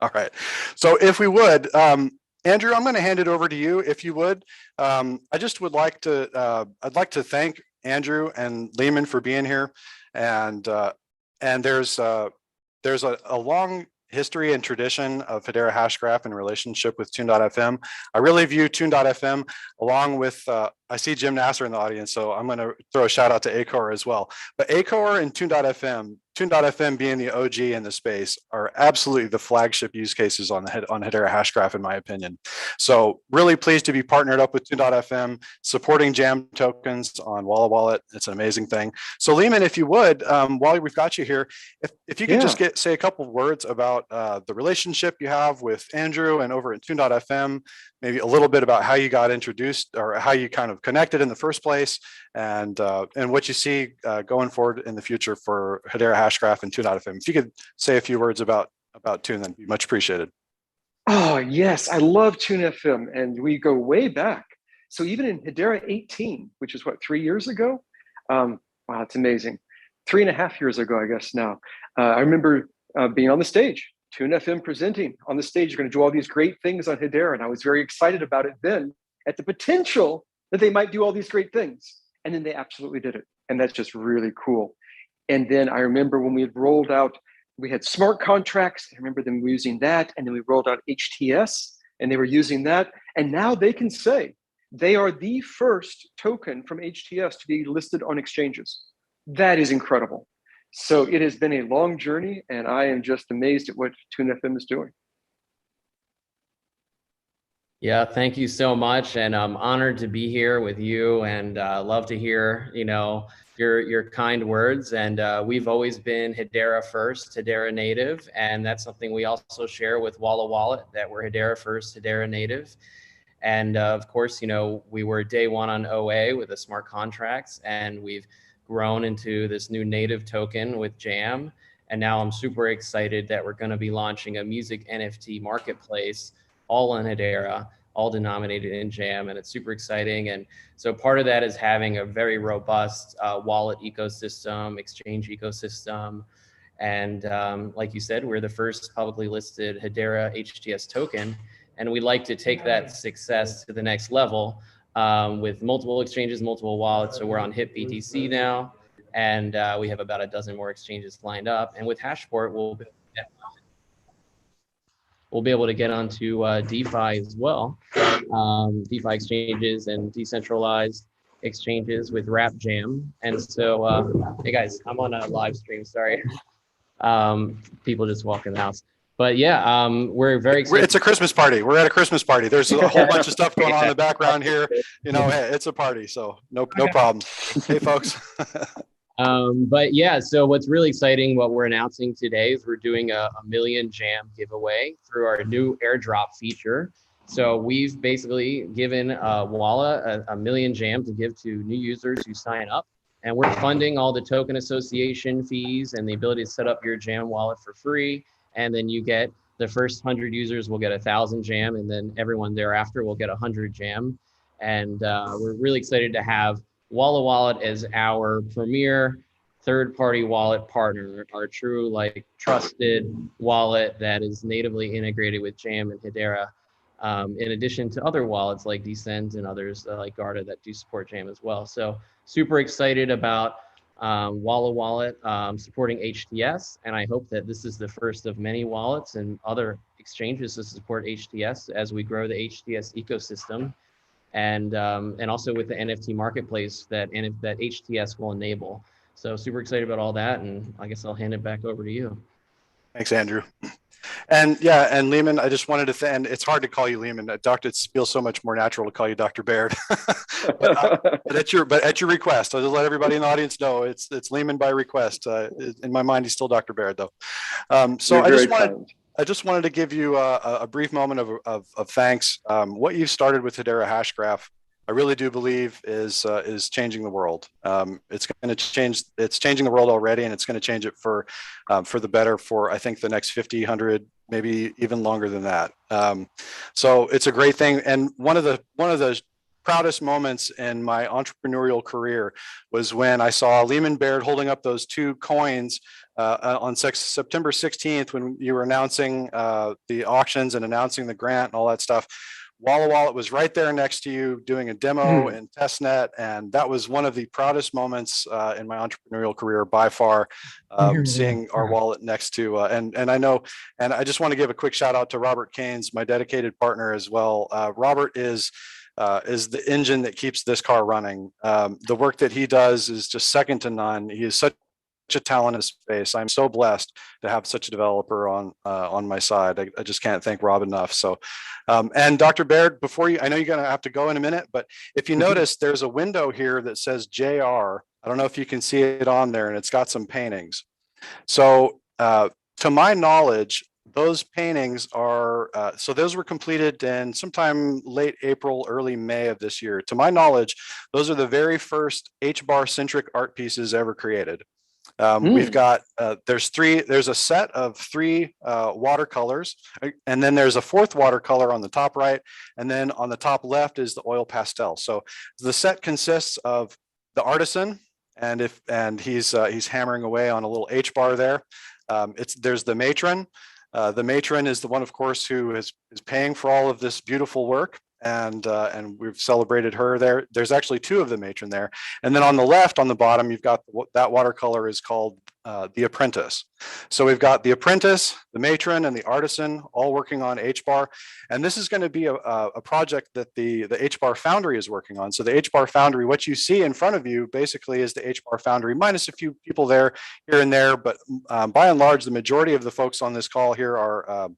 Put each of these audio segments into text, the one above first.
All right. So if we would, Andrew, I'm going to hand it over to you, if you would. I just would like to, I'd like to thank Andrew and Leemon for being here. And there's a long history and tradition of Hedera Hashgraph in relationship with Tune.fm. I really view Tune.fm along with, I see Jim Nasser in the audience, so I'm going to throw a shout out to ACOR as well. But ACOR and Tune.fm being the OG in the space are absolutely the flagship use cases on Hedera Hashgraph, in my opinion. So really pleased to be partnered up with Tune.fm, supporting JAM tokens on Wallawallet. It's an amazing thing. So Leemon, if you would, while we've got you here, if you could just say a couple of words about the relationship you have with Andrew and over at Tune.fm, maybe a little bit about how you got introduced or how you kind of connected in the first place, and what you see going forward in the future for Hedera Hashgraph and Tune.fm. If you could say a few words about Tune, that'd be much appreciated. Oh, yes, I love Tune.fm, and we go way back. So even in Hedera 18, which is what, 3 years ago? Wow, it's amazing. 3.5 years ago, I guess now. I remember being on the stage, Tune.fm presenting on the stage. You're going to do all these great things on Hedera, and I was very excited about it then, at the potential that they might do all these great things. And then they absolutely did it. And that's just really cool. And then I remember when we had rolled out, we had smart contracts. I remember them using that. And then we rolled out HTS and they were using that. And now they can say they are the first token from HTS to be listed on exchanges. That is incredible. So it has been a long journey, and I am just amazed at what Tune.fm is doing. Yeah, thank you so much, and I'm honored to be here with you, and love to hear your kind words. And we've always been Hedera first, Hedera native, and that's something we also share with Wallawallet, that we're Hedera first, Hedera native. And of course, we were day one on OA with the smart contracts, and we've grown into this new native token with JAM. And now I'm super excited that we're going to be launching a music NFT marketplace all on Hedera, all denominated in JAM, and it's super exciting. And so part of that is having a very robust wallet ecosystem, exchange ecosystem. And like you said, we're the first publicly listed Hedera HTS token, and we'd like to take that success to the next level with multiple exchanges, multiple wallets. So we're on HitBTC now, and we have about a dozen more exchanges lined up. And with Hashport, we'll be able to get onto DeFi as well, DeFi exchanges and decentralized exchanges with Wrap Jam. And so, hey guys, I'm on a live stream, sorry. People just walk in the house. But yeah, we're very excited. It's a Christmas party. We're at a Christmas party. There's a whole bunch of stuff going on in the background here. Hey, it's a party, so no problem. Hey, folks. But yeah, so what's really exciting, what we're announcing today is we're doing a 1 million JAM giveaway through our new airdrop feature. So we've basically given Walla a 1 million JAM to give to new users who sign up. And we're funding all the token association fees and the ability to set up your JAM wallet for free. And then you get the first 100 users will get 1,000 JAM, and then everyone thereafter will get 100 JAM. And we're really excited to have Wallawallet as our premier third-party wallet partner, our true trusted wallet that is natively integrated with JAM and Hedera, in addition to other wallets like Descent and others like Garda that do support JAM as well. So super excited about Wallawallet supporting HTS, and I hope that this is the first of many wallets and other exchanges to support HTS as we grow the HTS ecosystem, and also with the NFT marketplace that HTS will enable. So super excited about all that, and I guess I'll hand it back over to you. Thanks, Andrew. And yeah, and Leemon, I just wanted to and it's hard to call you Leemon. It feels so much more natural to call you Dr. Baird. but at your request, I'll just let everybody in the audience know it's Leemon by request. In my mind, he's still Dr. Baird though. So I just wanted to give you a brief moment of thanks. What you've started with Hedera Hashgraph, I really do believe is changing the world. It's going to change. It's changing the world already, and it's going to change it for the better for I think the next 50, 100, maybe even longer than that. So it's a great thing. And one of the proudest moments in my entrepreneurial career was when I saw Leemon Baird holding up those 2 coins on September 16th when you were announcing the auctions and announcing the grant and all that stuff. Wallawallet was right there next to you doing a demo in testnet, and that was one of the proudest moments in my entrepreneurial career by far, seeing our wallet next to, and I know, and I just want to give a quick shout out to Robert Keynes, my dedicated partner as well. Robert is the engine that keeps this car running. The work that he does is just second to none. He is such a talent in space. I'm so blessed to have such a developer on my side. I just can't thank Rob enough. So, and Dr. Baird, before you, I know you're going to have to go in a minute, but if you notice, there's a window here that says JR. I don't know if you can see it on there, and it's got some paintings. So, to my knowledge, those paintings are, so those were completed in sometime late April, early May of this year. To my knowledge, those are the very first HBAR centric art pieces ever created. We've got, there's a set of 3 watercolors, and then there's a 4th watercolor on the top right, and then on the top left is the oil pastel. So the set consists of the artisan, and he's hammering away on a little HBAR there. There's the matron. The matron is the one, of course, who is paying for all of this beautiful work. And we've celebrated her there. There's actually 2 of the matron there. And then on the left, on the bottom, you've got that watercolor is called The Apprentice. So we've got the apprentice, the matron, and the artisan all working on HBAR. And this is going to be a project that the HBAR Foundry is working on. So the HBAR Foundry, what you see in front of you basically is the HBAR Foundry, minus a few people there, here and there. But by and large, the majority of the folks on this call here are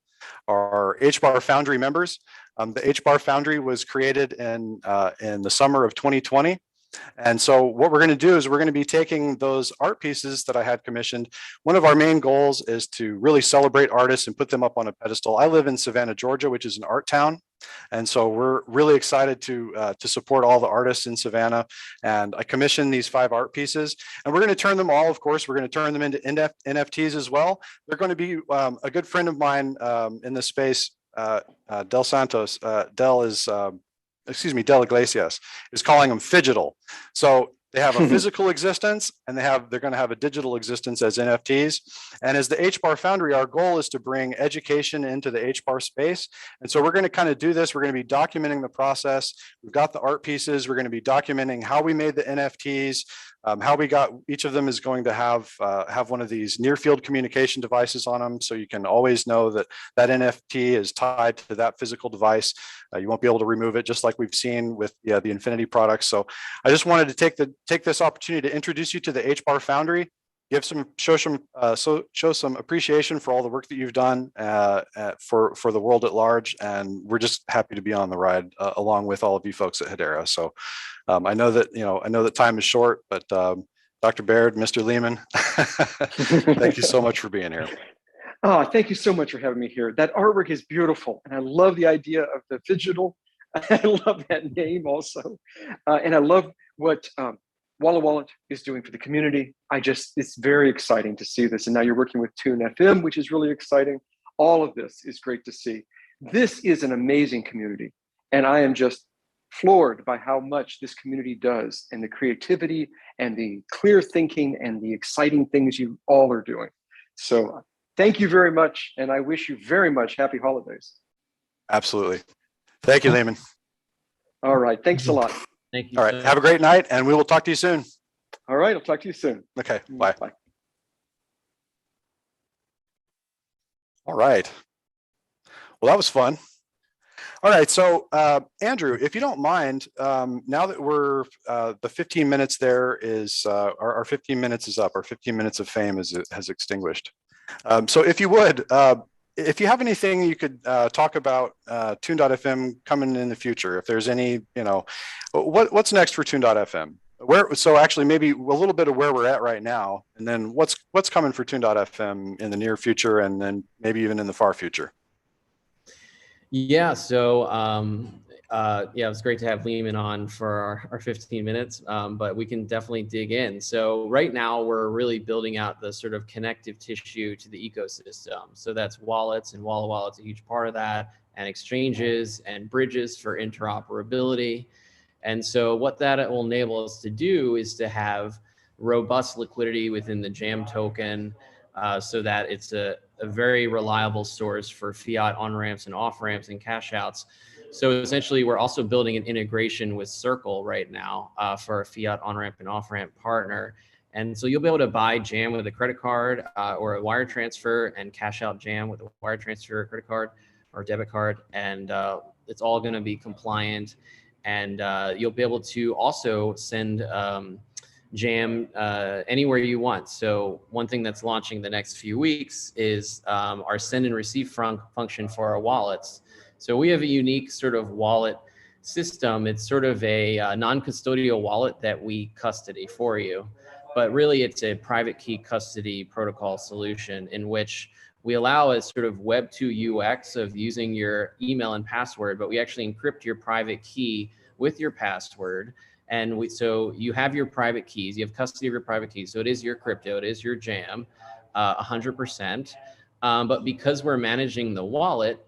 HBAR Foundry members. The HBAR Foundry was created in the summer of 2020. And so what we're going to do is we're going to be taking those art pieces that I had commissioned. One of our main goals is to really celebrate artists and put them up on a pedestal. I live in Savannah, Georgia, which is an art town. And so we're really excited to support all the artists in Savannah. And I commissioned these 5 art pieces, and we're going to turn them all, of course, we're going to turn them into NFTs as well. They're going to be a good friend of mine in this space, Del Santos. Del Iglesias is calling them phygital. So they have a physical existence, and they're going to have a digital existence as NFTs. And as the HBAR Foundry, our goal is to bring education into the HBAR space. And so we're going to kind of do this. We're going to be documenting the process. We've got the art pieces. We're going to be documenting how we made the NFTs, how we got, each of them is going to have one of these near field communication devices on them. So you can always know that that NFT is tied to that physical device. You won't be able to remove it, just like we've seen with the Infinity products. So I just wanted to take this opportunity to introduce you to the HBAR Foundry, show some appreciation for all the work that you've done for the world at large. And we're just happy to be on the ride along with all of you folks at Hedera. So I know that time is short, but Dr. Baird, Mr. Leemon, thank you so much for being here. Oh, thank you so much for having me here. That artwork is beautiful, and I love the idea of the digital. I love that name also, and I love what Wallawallet is doing for the community. It's very exciting to see this, and now you're working with Tune FM, which is really exciting. All of this is great to see. This is an amazing community, and I am just floored by how much this community does, and the creativity and the clear thinking and the exciting things you all are doing. So thank you very much, and I wish you very much happy holidays. Absolutely. Thank you, Leemon. All right. Thanks a lot. Thank you. All right. Have a great night, and we will talk to you soon. All right. I'll talk to you soon. Okay. Bye. Bye. All right. Well, that was fun. All right. So, Andrew, if you don't mind, now that we're the 15 minutes there is our 15 minutes is up. Our 15 minutes of fame has extinguished. So if you would, if you have anything you could talk about Tune.fm coming in the future, if there's any, what's next for Tune.fm? So actually maybe a little bit of where we're at right now, and then what's coming for Tune.fm in the near future, and then maybe even in the far future. Yeah, so it was great to have Leemon on for our 15 minutes, but we can definitely dig in. So right now we're really building out the sort of connective tissue to the ecosystem. So that's wallets, and Wallawallet's a huge part of that, and exchanges and bridges for interoperability. And so what that will enable us to do is to have robust liquidity within the JAM token, so that it's a very reliable source for fiat on-ramps and off-ramps and cash outs. So essentially, we're also building an integration with Circle right now for a fiat on-ramp and off-ramp partner. And so you'll be able to buy JAM with a credit card or a wire transfer, and cash out JAM with a wire transfer, credit card or debit card. And it's all going to be compliant. And you'll be able to also send JAM anywhere you want. So one thing that's launching the next few weeks is our send and receive function for our wallets. So we have a unique sort of wallet system. It's sort of a non-custodial wallet that we custody for you, but really it's a private key custody protocol solution in which we allow a sort of Web 2 UX of using your email and password, but we actually encrypt your private key with your password. And so you have your private keys, you have custody of your private keys. So it is your crypto, it is your JAM, 100%. But because we're managing the wallet,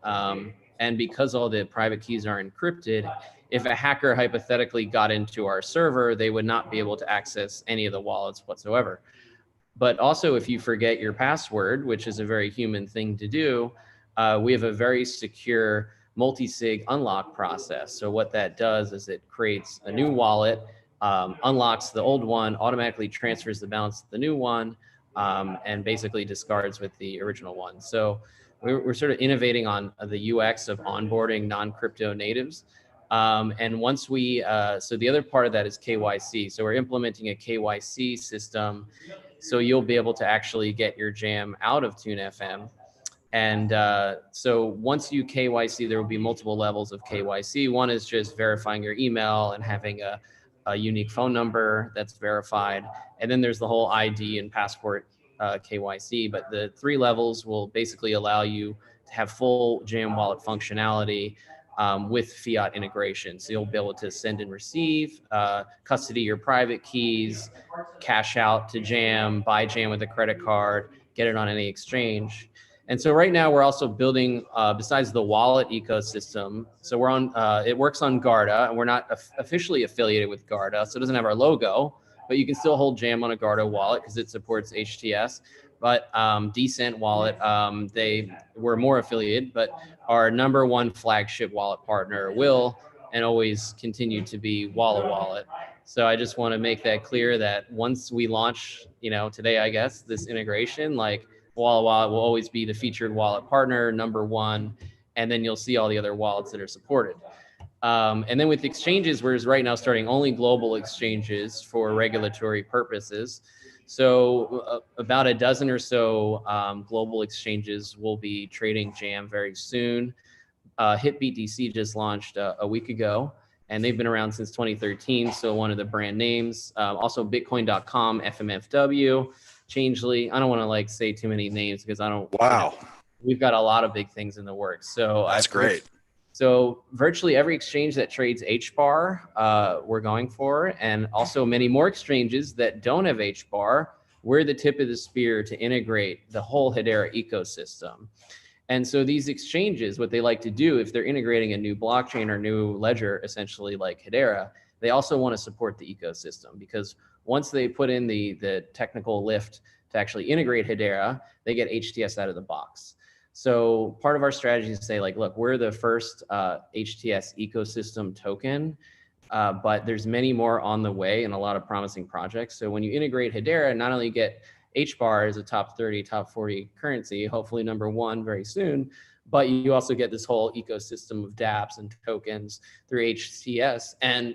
and because all the private keys are encrypted, if a hacker hypothetically got into our server, they would not be able to access any of the wallets whatsoever. But also, if you forget your password, which is a very human thing to do, we have a very secure multi-sig unlock process. So what that does is it creates a new wallet, unlocks the old one, automatically transfers the balance to the new one, and basically discards with the original one. So we're sort of innovating on the UX of onboarding non-crypto natives. And once we, so the other part of that is KYC. So we're implementing a KYC system. So you'll be able to actually get your JAM out of TuneFM. And so once you KYC, there will be multiple levels of KYC. One is just verifying your email and having a unique phone number that's verified. And then there's the whole ID and passport KYC. But the 3 levels will basically allow you to have full JAM wallet functionality with fiat integration. So you'll be able to send and receive, custody your private keys, cash out to JAM, buy JAM with a credit card, get it on any exchange. And so right now we're also building, besides the wallet ecosystem, so we're on, it works on Garda, and we're not officially affiliated with Garda, so it doesn't have our logo, but you can still hold JAM on a Garda wallet because it supports HTS. But Decent Wallet, they were more affiliated, but our #1 flagship wallet partner will and always continue to be Wallawallet. So I just want to make that clear that once we launch, you know, today, I guess, this integration, like Wallawallet will always be the featured wallet partner, #1, and then you'll see all the other wallets that are supported. And then with exchanges, we're right now starting only global exchanges for regulatory purposes. So about a dozen or so global exchanges will be trading JAM very soon. HitBTC just launched a week ago, and they've been around since 2013. So one of the brand names, also Bitcoin.com, FMFW, Changely. I don't want to like say too many names because I don't. Wow. You know, we've got a lot of big things in the works. So that's great. So virtually every exchange that trades HBAR, we're going for, and also many more exchanges that don't have HBAR, we're the tip of the spear to integrate the whole Hedera ecosystem. And so these exchanges, what they like to do, if they're integrating a new blockchain or new ledger, essentially like Hedera, they also want to support the ecosystem, because once they put in the technical lift to actually integrate Hedera, they get HTS out of the box. So part of our strategy is to say, like, look, we're the first HTS ecosystem token, but there's many more on the way and a lot of promising projects. So when you integrate Hedera, not only get HBAR as a top 30, top 40 currency, hopefully #1 very soon, but you also get this whole ecosystem of dApps and tokens through HTS. And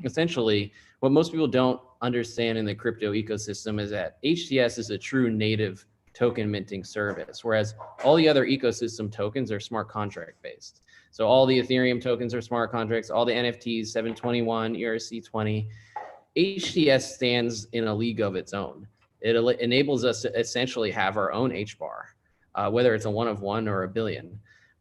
essentially, what most people don't understand in the crypto ecosystem is that HTS is a true native token minting service, whereas all the other ecosystem tokens are smart contract based. So all the Ethereum tokens are smart contracts, all the NFTs, 721, ERC20. HTS stands in a league of its own. It enables us to essentially have our own HBAR, whether it's a 1 of 1 or a billion.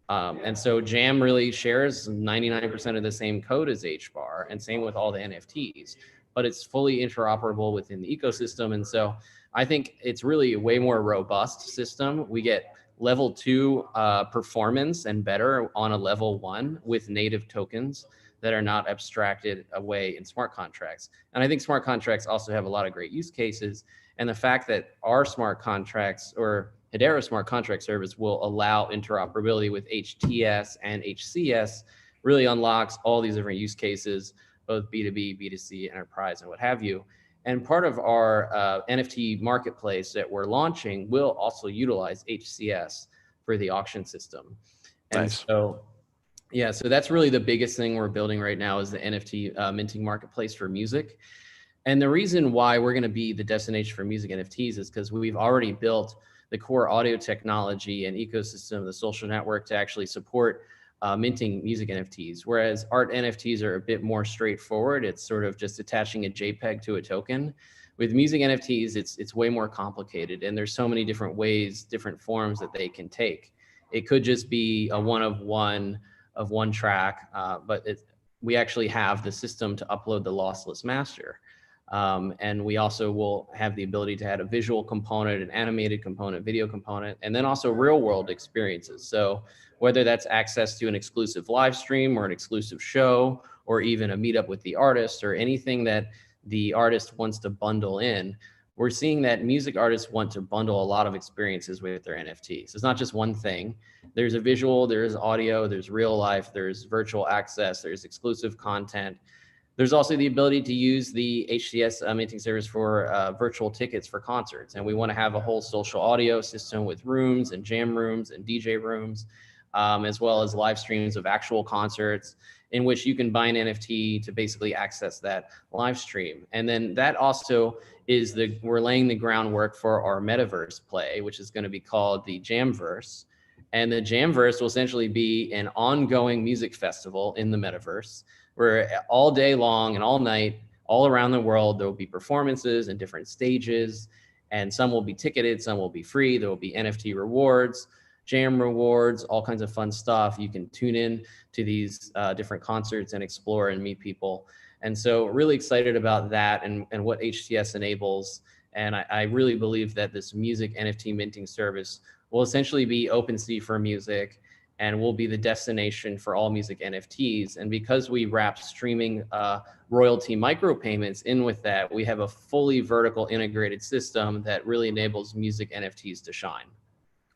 And so JAM really shares 99% of the same code as HBAR, and same with all the NFTs, but it's fully interoperable within the ecosystem. And so I think it's really a way more robust system. We get level 2 performance and better on a level 1 with native tokens. that are not abstracted away in smart contracts. And I think smart contracts also have a lot of great use cases. And the fact that our smart contracts or Hedera smart contract service will allow interoperability with HTS and HCS really unlocks all these different use cases, both B2B, B2C, enterprise, and what have you. And part of our NFT marketplace that we're launching will also utilize HCS for the auction system. And Nice. so, yeah, so that's really the biggest thing we're building right now is the NFT minting marketplace for music. And the reason why we're going to be the destination for music NFTs is because we've already built the core audio technology and ecosystem, the social network to actually support minting music NFTs, whereas art NFTs are a bit more straightforward. It's sort of just attaching a JPEG to a token. With music NFTs, it's way more complicated, and there's so many different ways, different forms that they can take. It could just be a one of one track, but we actually have the system to upload the lossless master. And we also will have the ability to add a visual component, an animated component, video component, and then also real world experiences. So whether that's access to an exclusive live stream or an exclusive show, or even a meetup with the artist or anything that the artist wants to bundle in, we're seeing that music artists want to bundle a lot of experiences with their NFTs. It's not just one thing. There's a visual, there's audio, there's real life, there's virtual access, there's exclusive content. There's also the ability to use the HCS minting service for virtual tickets for concerts. And we want to have a whole social audio system with rooms and jam rooms and DJ rooms, as well as live streams of actual concerts in which you can buy an NFT to basically access that live stream. And then that also is we're laying the groundwork for our metaverse play, which is going to be called the Jamverse. And the Jamverse will essentially be an ongoing music festival in the metaverse, where all day long and all night, all around the world, there will be performances and different stages, and some will be ticketed, some will be free. There will be NFT rewards, jam rewards, all kinds of fun stuff. You can tune in to these different concerts and explore and meet people. And so really excited about that and what HCS enables. And I really believe that this music NFT minting service will essentially be OpenSea for music, and will be the destination for all music NFTs. And because we wrap streaming royalty micropayments in with that, we have a fully vertical integrated system that really enables music NFTs to shine.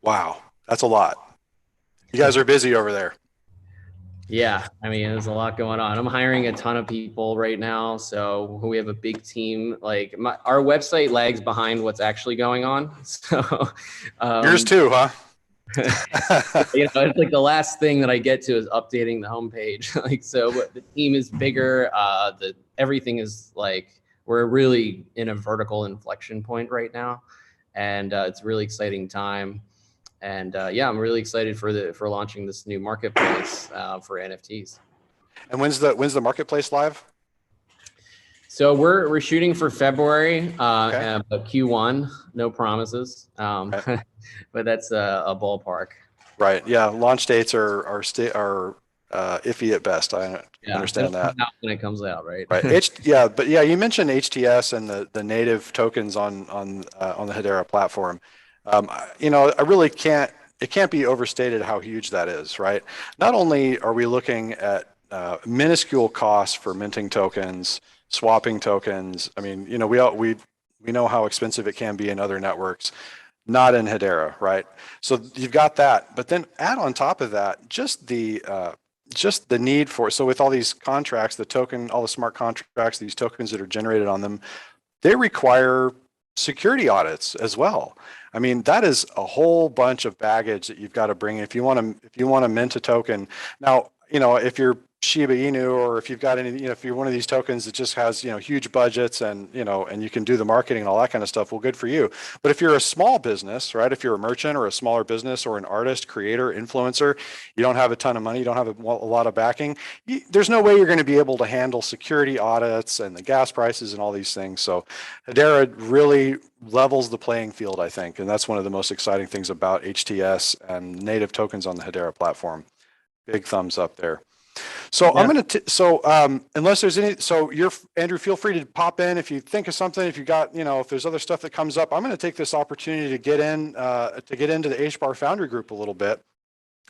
Wow, that's a lot. You guys are busy over there. Yeah, I mean, there's a lot going on. I'm hiring a ton of people right now. So we have a big team. Like our website lags behind what's actually going on. So yours too, huh? It's like the last thing that I get to is updating the homepage. Like, so the team is bigger. Everything is like, we're really in a vertical inflection point right now, and it's a really exciting time. And yeah, I'm really excited for launching this new marketplace for NFTs. And when's the marketplace live? So we're shooting for February, Okay. but Q1, no promises. Okay. But that's a ballpark. Right. Yeah. Launch dates are iffy at best. I understand that. When it comes out, right? Right. Yeah. But yeah, you mentioned HTS and the native tokens on the Hedera platform. I really it can't be overstated how huge that is, right? Not only are we looking at minuscule costs for minting tokens, swapping tokens. I mean, we know how expensive it can be in other networks, not in Hedera, right? So you've got that, but then add on top of that just the need for, so with all these contracts, all the smart contracts, these tokens that are generated on them, they require security audits as well. I mean, that is a whole bunch of baggage that you've got to bring if you want to mint a token. Now, if you're Shiba Inu, or if you've got any, if you're one of these tokens that just has, huge budgets and you can do the marketing and all that kind of stuff, well, good for you. But if you're a small business, right? If you're a merchant or a smaller business or an artist, creator, influencer, you don't have a ton of money, you don't have a lot of backing, there's no way you're going to be able to handle security audits and the gas prices and all these things. So Hedera really levels the playing field, I think. And that's one of the most exciting things about HTS and native tokens on the Hedera platform. Big thumbs up there. So yeah. I'm going to, unless there's Andrew, feel free to pop in if you think of something, if you got, if there's other stuff that comes up. I'm going to take this opportunity to get into the HBAR Foundry group a little bit.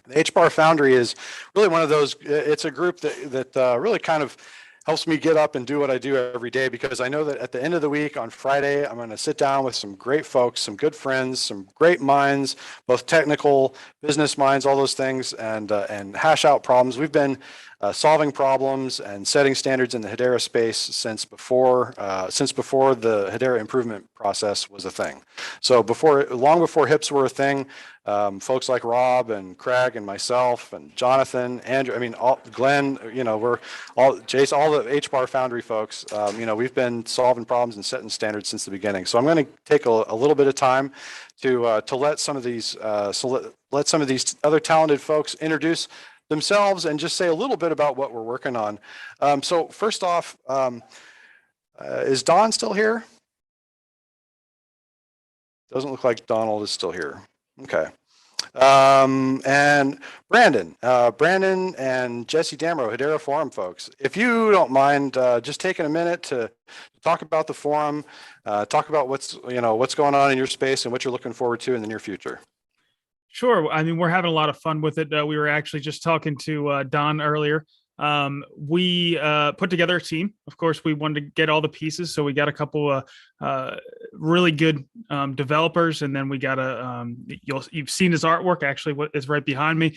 The HBAR Foundry is really one of those, it's a group that really kind of helps me get up and do what I do every day, because I know that at the end of the week on Friday, I'm going to sit down with some great folks, some good friends, some great minds, both technical, business minds, all those things, and hash out problems. We've been solving problems and setting standards in the Hedera space since before the Hedera improvement process was a thing. So long before HIPs were a thing, folks like Rob and Craig and myself and Jonathan, Andrew, I mean, Glenn, we're all Jason, all the HBAR Foundry folks, we've been solving problems and setting standards since the beginning. So I'm going to take a little bit of time to let some of these other talented folks introduce themselves and just say a little bit about what we're working on. So first off, is Don still here? Doesn't look like Donald is still here. Okay. And Brandon and Jesse Damro, Hedera Forum folks, if you don't mind just taking a minute to talk about the forum, talk about what's going on in your space and what you're looking forward to in the near future. Sure. I mean, we're having a lot of fun with it. We were actually just talking to Don earlier. We put together a team. Of course, we wanted to get all the pieces, so we got a couple really good developers, and then we got you've seen his artwork. Actually, what is right behind me.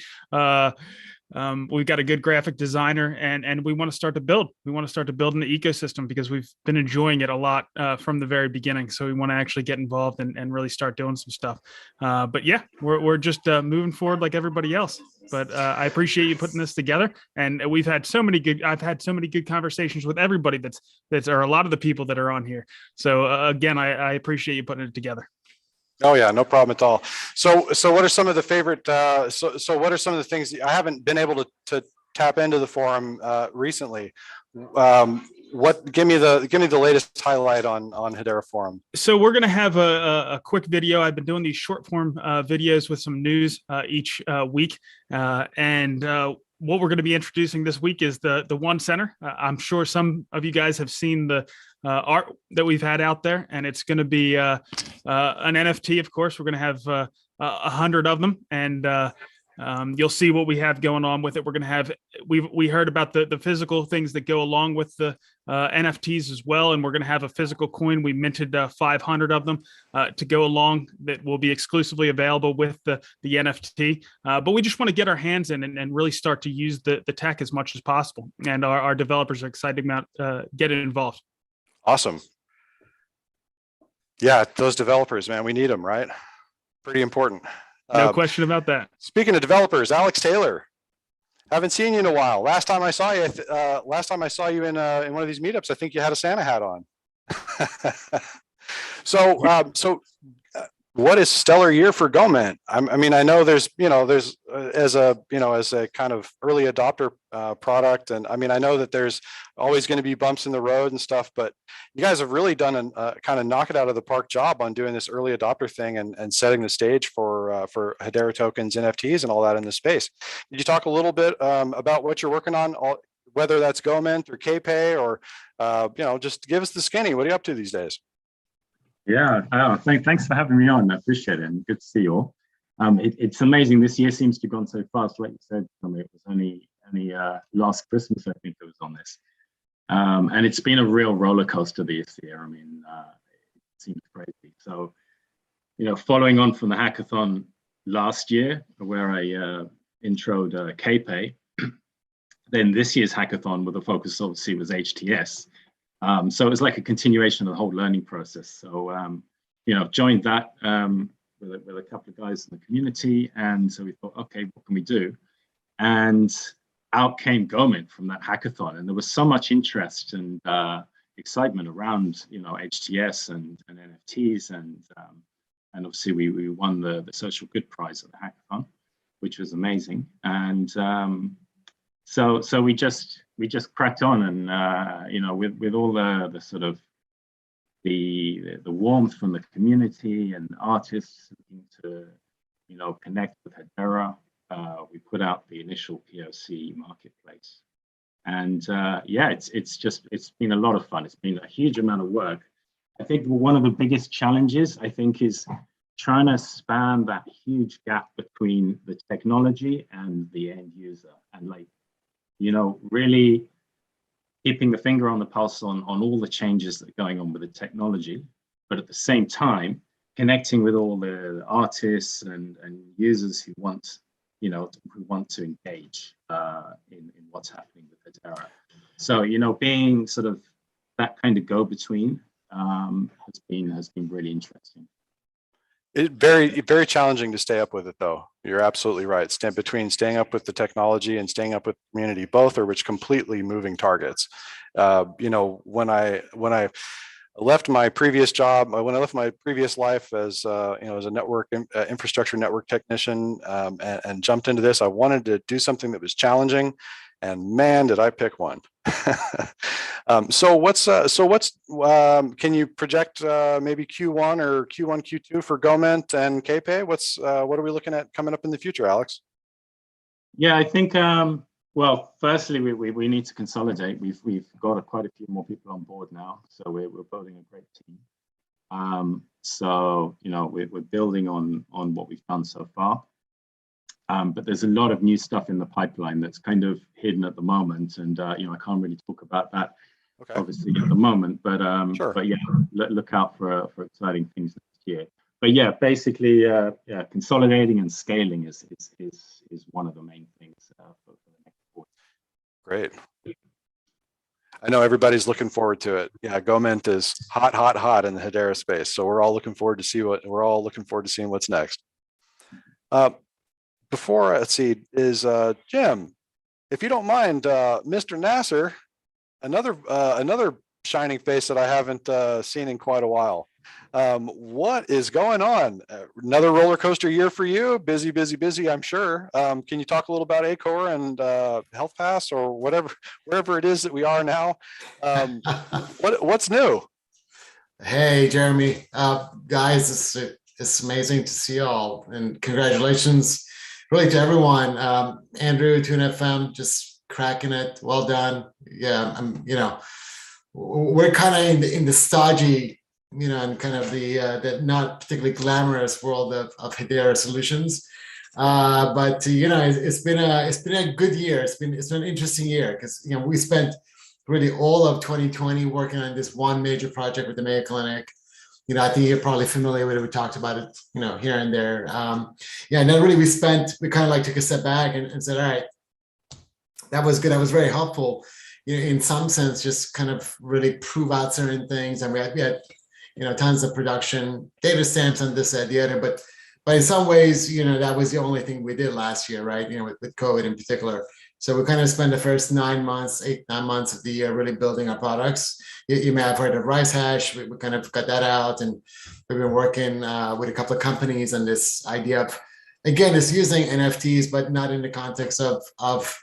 We've got a good graphic designer, and we want to start to build. We want to start to build an ecosystem because we've been enjoying it a lot from the very beginning. So we want to actually get involved and really start doing some stuff. But yeah, we're just moving forward like everybody else. But I appreciate you putting this together, and I've had so many good conversations with everybody that's or a lot of the people that are on here. So again, I appreciate you putting it together. Oh yeah, no problem at all. So what are some of the favorite? So what are some of the things I haven't been able to tap into the forum recently? Give me the latest highlight on Hedera Forum. So we're going to have a quick video. I've been doing these short form videos with some news each week, and what we're going to be introducing this week is the One Center. I'm sure some of you guys have seen the art that we've had out there, and it's going to be an NFT. Of course, we're going to have 100 of them, and you'll see what we have going on with it. We're going to have we heard about the physical things that go along with the NFTs as well, and we're going to have a physical coin. We minted 500 of them to go along that will be exclusively available with the NFT. But we just want to get our hands in and really start to use the tech as much as possible. And our developers are excited about getting involved. Awesome. Yeah, those developers, man, we need them, right? Pretty important. No question about that. Speaking of developers, Alex Taylor, haven't seen you in a while. Last time I saw you in one of these meetups, I think you had a Santa hat on. So what is stellar year for Goment? I mean, I know there's as a kind of early adopter product, and I mean, I know that there's always going to be bumps in the road and stuff, but you guys have really done a kind of knock it out of the park job on doing this early adopter thing and setting the stage for Hedera tokens, NFTs, and all that in the space. Could you talk a little bit about what you're working on, whether that's Goment or KPay or just give us the skinny. What are you up to these days? Yeah, thanks for having me on. I appreciate it, and good to see you all. It's amazing. This year seems to have gone so fast. Like you said, it was only last Christmas I think it was on this, and it's been a real roller coaster this year. I mean, it seems crazy. So, following on from the hackathon last year, where I introed KPay, then this year's hackathon with the focus obviously was HTS. So it was like a continuation of the whole learning process. So, joined that with a couple of guys in the community. And so we thought, okay, what can we do? And out came Goment from that hackathon. And there was so much interest and excitement around, HTS and NFTs. And obviously we won the social good prize at the hackathon, which was amazing. And so we just cracked on, and with all the sort of the warmth from the community and artists looking to connect with Hedera, we put out the initial POC marketplace, and it's been a lot of fun. It's been a huge amount of work. I think one of the biggest challenges is trying to span that huge gap between the technology and the end user, and like, you know, really keeping the finger on the pulse on all the changes that are going on with the technology, but at the same time connecting with all the artists and users who want, you know, who want to engage in what's happening with Hedera. So, you know, being sort of that kind of go-between has been really interesting. It's very challenging to stay up with it, though. You're absolutely right. Between staying up with the technology and staying up with the community, both are which completely moving targets. You know, when I left my previous job, when I left my previous life as you know, as a network infrastructure network technician, and jumped into this, I wanted to do something that was challenging, and man, did I pick one. So what's can you project maybe Q1 or Q1, Q2 for GoMint and KPay? What are we looking at coming up in the future, Alex? Yeah, I think well, firstly, we need to consolidate. We've got quite a few more people on board now, so we're building a great team. So you know, we're building on what we've done so far. But there's a lot of new stuff in the pipeline that's kind of hidden at the moment, and you know, I can't really talk about that obviously at the moment. But Sure. But yeah, look out for exciting things next year. But yeah, basically, yeah, consolidating and scaling is one of the main things for the next quarter. Great. I know everybody's looking forward to it. Yeah, GoMint is hot in the Hedera space, so we're all looking forward to seeing what's next. Before, let's see, is Jim, if you don't mind, Mr. Nasser, another shining face that I haven't seen in quite a while. What is going on? Another roller coaster year for you? Busy, I'm sure. Can you talk a little about Acor and Health Pass or wherever it is that we are now? What's new? Hey, Jeremy, guys, it's amazing to see you all, and congratulations really to everyone. Andrew, TuneFM, just cracking it. Well done. Yeah, you know, we're kind of in the stodgy, you know, and kind of the not particularly glamorous world of Hedera solutions. But you know, it's been a good year. It's been an interesting year because, you know, we spent really all of 2020 working on this one major project with the Mayo Clinic. You know, I think you're probably familiar with it. We talked about it, you know, here and there. Yeah, and then really we kind of like took a step back and said, all right, that was good. That was very helpful, you know, in some sense, just kind of really prove out certain things. And we had you know, tons of production, data stamps and this, that, the other. But in some ways, you know, that was the only thing we did last year, right? You know, with COVID in particular. So we kind of spent the first 9 months, 8-9 months of the year really building our products. You may have heard of RiceHash. We kind of got that out, and we've been working with a couple of companies on this idea of, again, it's using NFTs, but not in the context of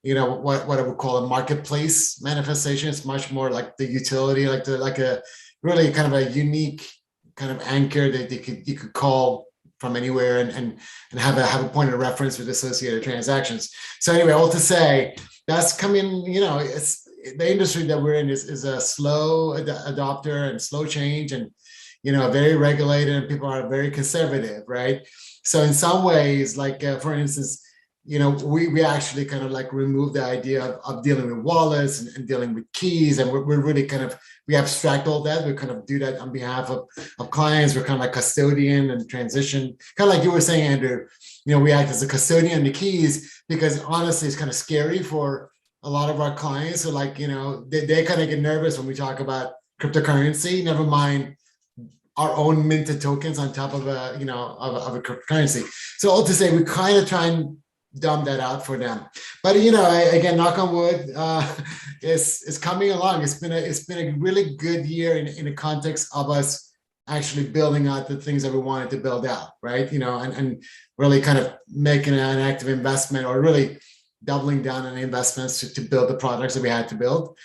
you know, what I would call a marketplace manifestation. It's much more like the utility, like a really kind of a unique kind of anchor that you could call from anywhere and have a point of reference with associated transactions. So anyway, all to say, that's coming, you know, it's the industry that we're in is a slow adopter and slow change, and, you know, very regulated, and people are very conservative, right? So in some ways, like for instance, you know, we actually kind of like remove the idea of dealing with wallets and dealing with keys, and we're really kind of, we abstract all that. We kind of do that on behalf of clients. We're kind of like custodian and transition, kind of like you were saying, Andrew. You know, we act as a custodian of the keys because honestly, it's kind of scary for a lot of our clients. So like, you know, they kind of get nervous when we talk about cryptocurrency, never mind our own minted tokens on top of a, you know, of a cryptocurrency. So all to say, we kind of try and dumb that out for them. But you know, again, knock on wood, it's coming along. It's been a really good year in the context of us actually building out the things that we wanted to build out, right? You know, and really kind of making an active investment, or really doubling down on investments to build the products that we had to build.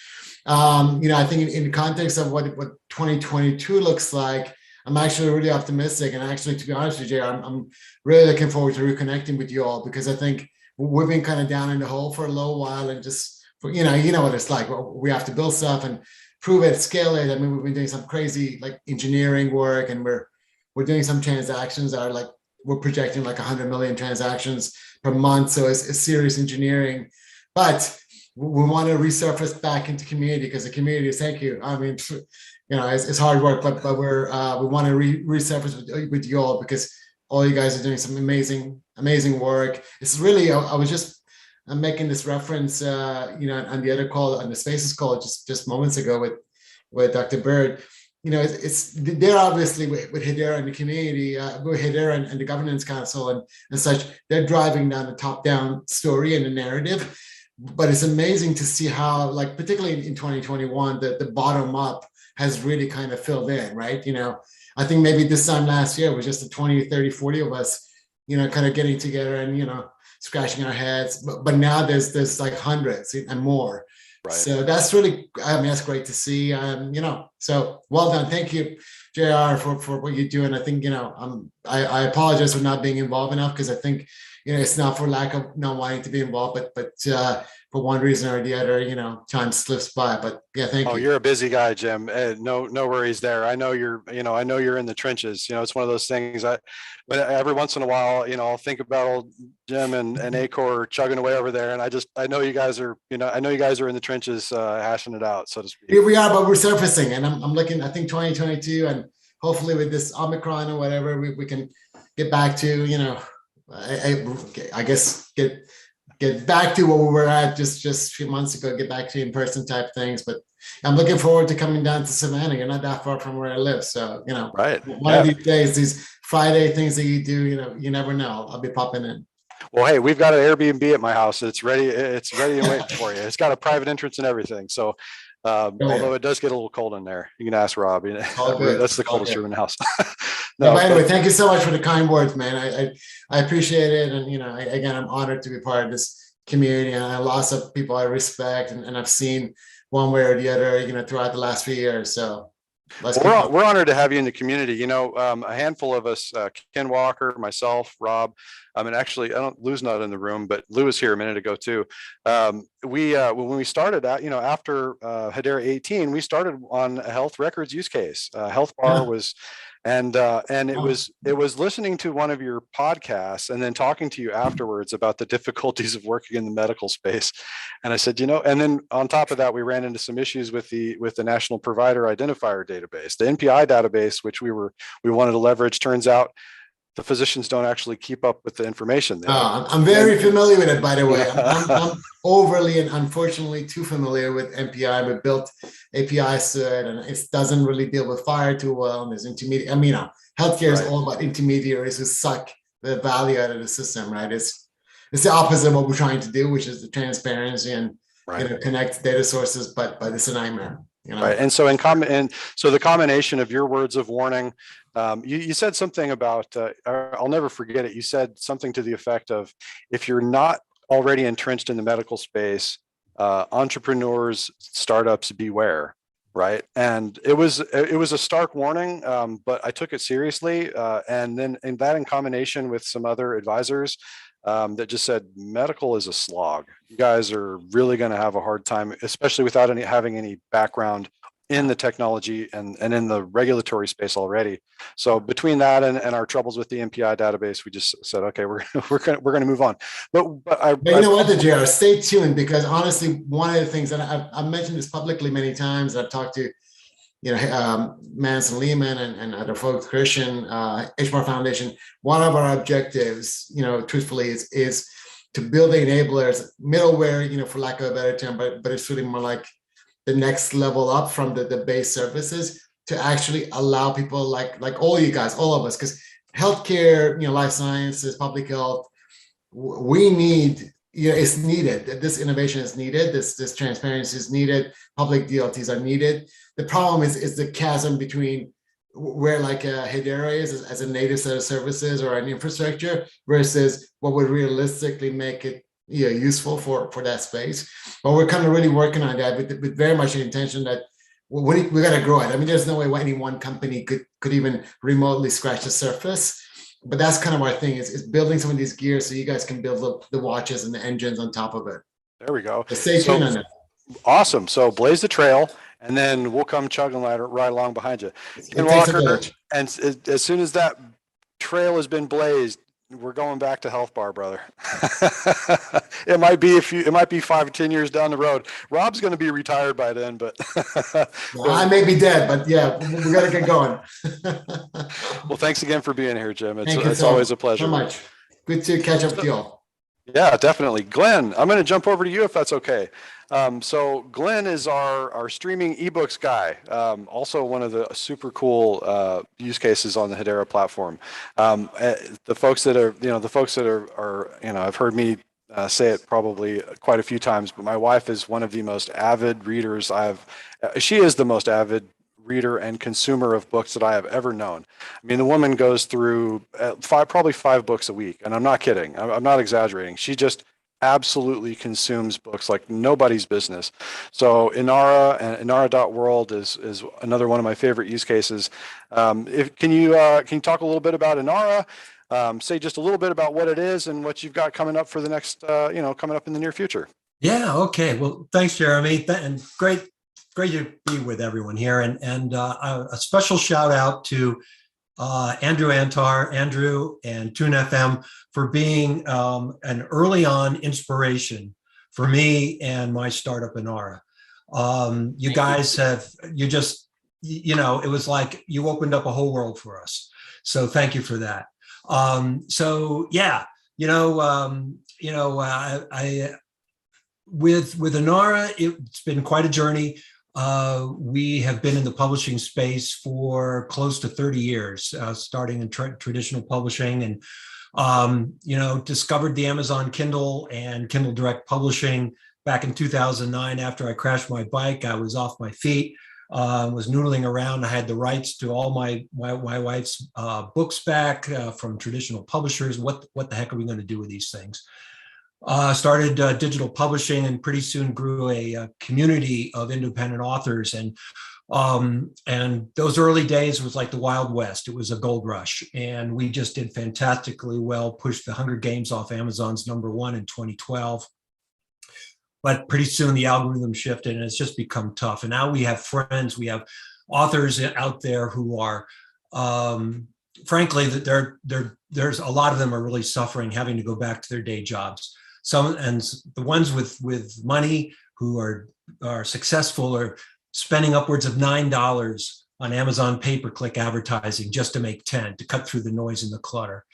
You know, I think in the context of what 2022 looks like, I'm actually really optimistic, and actually, to be honest with you, I'm really looking forward to reconnecting with you all, because I think we've been kind of down in the hole for a little while, and just, you know what it's like. We have to build stuff and prove it, scale it. I mean, we've been doing some crazy like engineering work, and we're we're doing some transactions that are like, we're projecting like 100 million transactions per month. So it's serious engineering, but we want to resurface back into community because the community is, thank you. I mean, it's hard work, but we want to resurface with you all because all you guys are doing some amazing work. It's really, I'm making this reference, on the other call, on the Spaces call just moments ago with Dr. Baird. They're obviously with Hedera and the community, with Hedera and the governance council and such, they're driving down the top-down story and the narrative. But it's amazing to see how, like, particularly in 2021, the bottom-up has really kind of filled in, right? I think maybe this time last year it was just the 20, 30, 40 of us, kind of getting together and, scratching our heads. But now there's like hundreds and more. Right. So that's really, that's great to see. So well done. Thank you, JR, for what you do. And I think, I apologize for not being involved enough because I think, it's not for lack of not wanting to be involved, but for one reason or the other, time slips by. But yeah, thank you. Oh, you're a busy guy, Jim. No worries there. I know you're in the trenches. It's one of those things. But every once in a while, I'll think about old Jim and Acor chugging away over there, and I know you guys are, in the trenches, hashing it out, so to speak. Here we are, but we're surfacing, and I'm looking. I think 2022, and hopefully with this Omicron or whatever, we can get back to, I guess get back to where we were at just a few months ago, get back to in-person type things. But I'm looking forward to coming down to Savannah. You're not that far from where I live. So, right. One of these days, these Friday things that you do, you never know. I'll be popping in. Well, hey, we've got an Airbnb at my house. It's ready and waiting for you. It's got a private entrance and everything. So, although it does get a little cold in there, you can ask Rob. That's the coldest room in the house. No, but anyway, thank you so much for the kind words, man. I appreciate it. And, again, I'm honored to be part of this community, and lots of people I respect and I've seen one way or the other, throughout the last few years. So we're honored to have you in the community. A handful of us, Ken Walker, myself, Rob, and actually, Lou's not in the room, but Lou was here a minute ago too. When we started out, after Hedera 18, we started on a health records use case. HealthBAR was, and it was listening to one of your podcasts and then talking to you afterwards about the difficulties of working in the medical space. And I said, and then on top of that, we ran into some issues with the National Provider Identifier database, the NPI database, which we wanted to leverage. Turns out the physicians don't actually keep up with the information there. I'm very familiar with it, by the way. I'm overly and unfortunately too familiar with NPI. We built APIs to it, and it doesn't really deal with FHIR too well. And there's intermediate. Healthcare is all about intermediaries who suck the value out of the system, right? It's the opposite of what we're trying to do, which is the transparency and connect data sources, but it's a nightmare. Right. And so so the combination of your words of warning, you said something about, I'll never forget it. You said something to the effect of, if you're not already entrenched in the medical space, entrepreneurs, startups, beware. Right. And it was a stark warning, but I took it seriously. And then in combination with some other advisors, that just said medical is a slog. You guys are really going to have a hard time, especially without having any background in the technology and in the regulatory space already. So between that and our troubles with the NPI database, we just said, okay, we're going to move on. But you know what, JR, stay tuned, because honestly, one of the things that I've mentioned this publicly many times, I've talked to Manson Leemon and other folks, Christian, HBAR Foundation. One of our objectives, truthfully, is to build the enablers, middleware, for lack of a better term, but it's really more like the next level up from the base services to actually allow people like all you guys, all of us, because healthcare, life sciences, public health, we need, it's needed. This innovation is needed. This transparency is needed. Public DLTs are needed. The problem is the chasm between where Hedera is as a native set of services or an infrastructure versus what would realistically make it useful for that space. But we're kind of really working on that with very much the intention that we got to grow it. There's no way any one company could even remotely scratch the surface. But that's kind of our thing is building some of these gears so you guys can build the watches and the engines on top of it. There we go. So stay tuned on that. Awesome. So blaze the trail. and then we'll come chugging right along behind you. It Ken takes a Walker, village. and as soon as that trail has been blazed, we're going back to Health Bar, brother. It might be it might be 5 or 10 years down the road. Rob's going to be retired by then, but I may be dead, but yeah, we got to get going. well, thanks again for being here, Jim. Thank you It's always a pleasure. so much. Good to catch up with you all. Yeah, definitely. Glenn, I'm going to jump over to you if that's okay. So Glenn is our streaming ebooks guy. Also one of the super cool use cases on the Hedera platform. The folks that are, I've heard me say it probably quite a few times, but my wife is one of the most avid readers she is the most avid reader and consumer of books that I have ever known. I mean, the woman goes through probably 5 books a week, and I'm not kidding. I'm not exaggerating. She just absolutely consumes books like nobody's business. So Inara and Inara.world is another one of my favorite use cases. Can you talk a little bit about Inara? Say just a little bit about what it is and what you've got coming up for the next, coming up in the near future. Yeah. Okay. Well, thanks, Jeremy, and great to be with everyone here, and a special shout out to Andrew Antar, Andrew, and Tune FM for being an early on inspiration for me and my startup Inara. You guys it was like you opened up a whole world for us. So thank you for that. With Inara, it's been quite a journey. We have been in the publishing space for close to 30 years, starting in traditional publishing, and discovered the Amazon Kindle and Kindle Direct Publishing back in 2009. After I crashed my bike, I was off my feet, was noodling around. I had the rights to all my wife's books back from traditional publishers. What the heck are we going to do with these things? Started digital publishing, and pretty soon grew a community of independent authors. And those early days was like the Wild West. It was a gold rush, and we just did fantastically well. Pushed the Hunger Games off Amazon's #1 in 2012. But pretty soon the algorithm shifted, and it's just become tough. And now we have friends, we have authors out there who are, frankly, there's a lot of them are really suffering, having to go back to their day jobs. And the ones with money who are successful are spending upwards of $9 on Amazon pay-per-click advertising just to make 10, to cut through the noise and the clutter.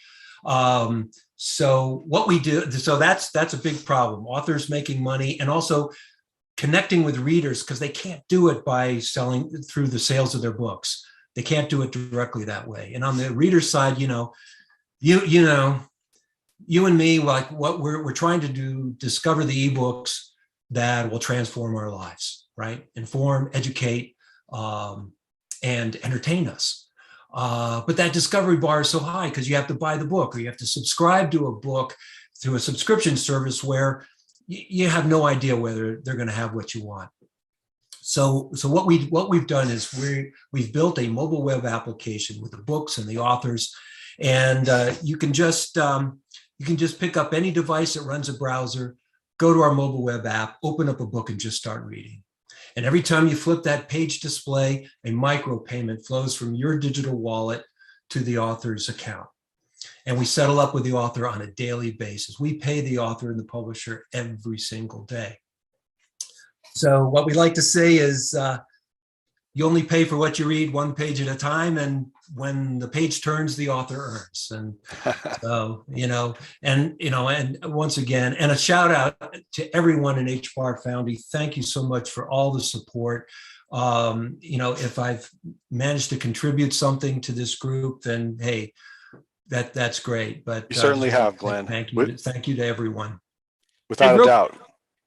So what we do, so that's a big problem. Authors making money and also connecting with readers, because they can't do it by selling through the sales of their books. They can't do it directly that way. And on the reader side, you and me, like what we're trying to do, discover the ebooks that will transform our lives, right? Inform, educate, and entertain us. But that discovery bar is so high because you have to buy the book, or you have to subscribe to a book through a subscription service where you have no idea whether they're going to have what you want. So what we've done is we've built a mobile web application with the books and the authors, and you can just pick up any device that runs a browser, go to our mobile web app, open up a book, and just start reading. And every time you flip that page display, a micropayment flows from your digital wallet to the author's account. And we settle up with the author on a daily basis. We pay the author and the publisher every single day. So what we like to say is you only pay for what you read, one page at a time. And when the page turns, the author earns. And so, and once again, and a shout out to everyone in HBAR Foundry. Thank you so much for all the support. If I've managed to contribute something to this group, then hey, that's great. But you certainly have, Glenn. Thank you to everyone. Without a doubt.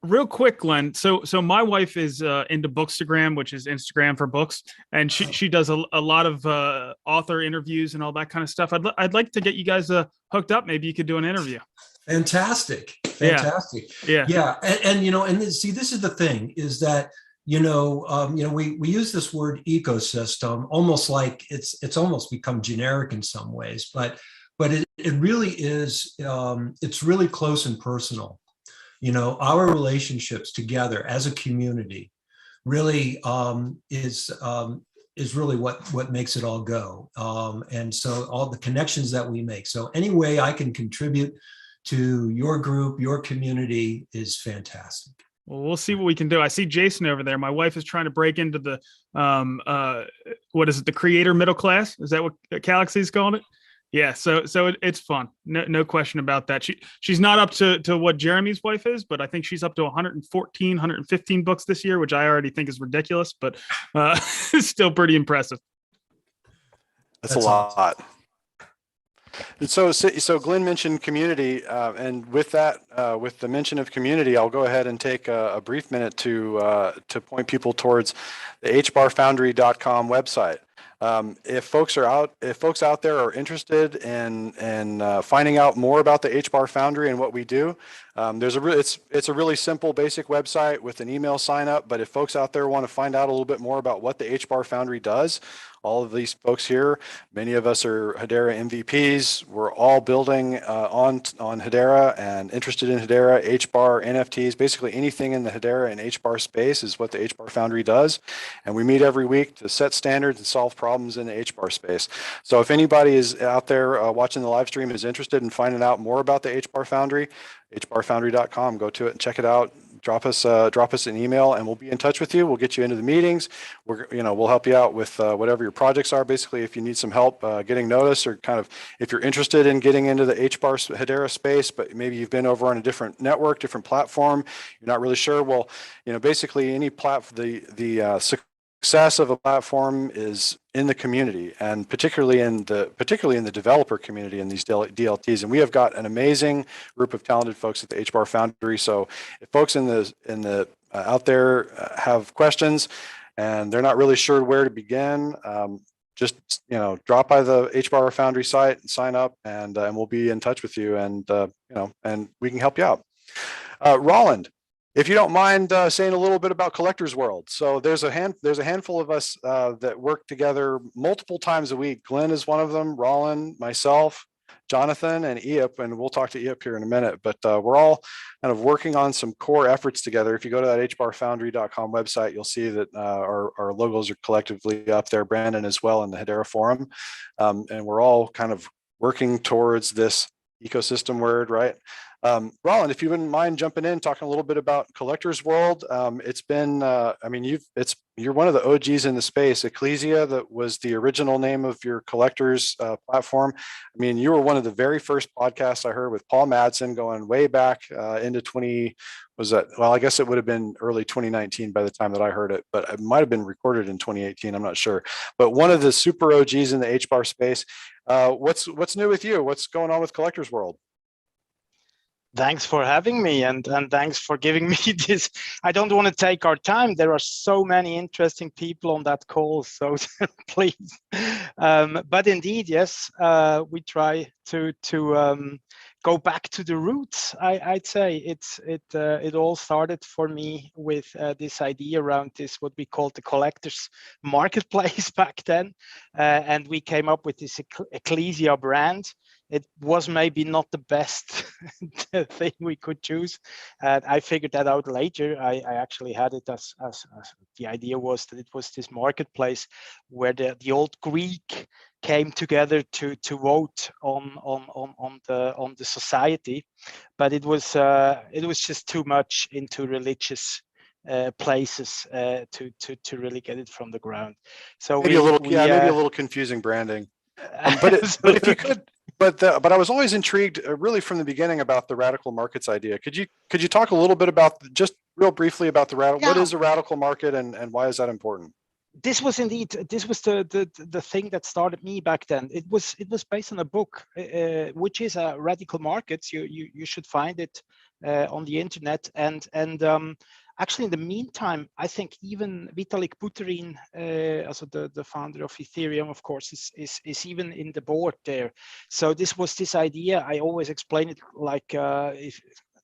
Real quick, Glenn. So my wife is into Bookstagram, which is Instagram for books, and she does a lot of author interviews and all that kind of stuff. I'd like to get you guys hooked up. Maybe you could do an interview. Fantastic. Yeah. And see, this is the thing: is that we use this word ecosystem almost like it's almost become generic in some ways, but it really is. It's really close and personal. Our relationships together as a community really is really what makes it all go. And so all the connections that we make. So any way I can contribute to your group, your community is fantastic. Well, we'll see what we can do. I see Jason over there. My wife is trying to break into the, what is it? The creator middle class. Is that what Galaxy's calling it? Yeah. So it's fun. No question about that. She's not up to what Jeremy's wife is, but I think she's up to 114, 115 books this year, which I already think is ridiculous, but it's still pretty impressive. That's a lot. And so Glenn mentioned community, and with that, with the mention of community, I'll go ahead and take a brief minute to point people towards the HBARfoundry.com website. If folks out there are interested in finding out more about the HBAR Foundry and what we do, it's a really simple, basic website with an email sign up. But if folks out there want to find out a little bit more about what the HBAR Foundry does, all of these folks here, many of us are Hedera MVPs. We're all building on Hedera and interested in Hedera, HBAR, NFTs, basically anything in the Hedera and HBAR space is what the HBAR Foundry does. And we meet every week to set standards and solve problems in the HBAR space. So if anybody is out there watching the live stream is interested in finding out more about the HBAR Foundry, HBARfoundry.com, go to it and check it out. Drop us an email and we'll be in touch with you. We'll get you into the meetings. We'll help you out with whatever your projects are. Basically, if you need some help getting notice, or kind of if you're interested in getting into the HBAR Hedera space, but maybe you've been over on a different network, different platform, you're not really sure. Well, basically any platform, the success of a platform is in the community, and particularly in the developer community in these DLTs. And we have got an amazing group of talented folks at the HBAR Foundry. So if folks out there have questions and they're not really sure where to begin, just drop by the HBAR Foundry site and sign up, and we'll be in touch with you, and and we can help you out. Roland, if you don't mind saying a little bit about Collectors World. So there's a handful of us that work together multiple times a week. Glenn is one of them, Roland, myself, Jonathan, and Eyup, and we'll talk to Eyup here in a minute. But we're all kind of working on some core efforts together. If you go to that HBARfoundry.com website, you'll see that our logos are collectively up there, Brandon as well, in the Hedera forum. And we're all kind of working towards this ecosystem word, right? Roland, if you wouldn't mind jumping in, talking a little bit about Collectors World. It's been, you're one of the OGs in the space. Ecclesia, that was the original name of your collectors platform. I mean, you were one of the very first podcasts I heard with Paul Madsen, going way back into I guess it would have been early 2019 by the time that I heard it, but it might have been recorded in 2018. I'm not sure. But one of the super OGs in the HBAR space. What's new with you? What's going on with Collectors World? Thanks for having me, and thanks for giving me this. I don't want to take our time. There are so many interesting people on that call, so please. But indeed, yes, we try to go back to the roots. I'd say it all started for me with this idea around this, what we called the collectors marketplace back then, and we came up with this Ecclesia brand. It was maybe not the best thing we could choose. I figured that out later. I actually had it as the idea was that it was this marketplace where the old Greek came together to vote on the society, but it was just too much into religious places to really get it from the ground. So maybe a little confusing branding. But if you could. But I was always intrigued, really from the beginning, about the radical markets idea. Could you talk a little bit about, just real briefly, about the radical? Yeah. What is a radical market, and why is that important? This was the thing that started me back then. It was based on a book, which is Radical Markets. You should find it on the internet, and actually, in the meantime, I think even Vitalik Buterin, also the founder of Ethereum, of course, is even in the board there. So this was this idea. I always explain it like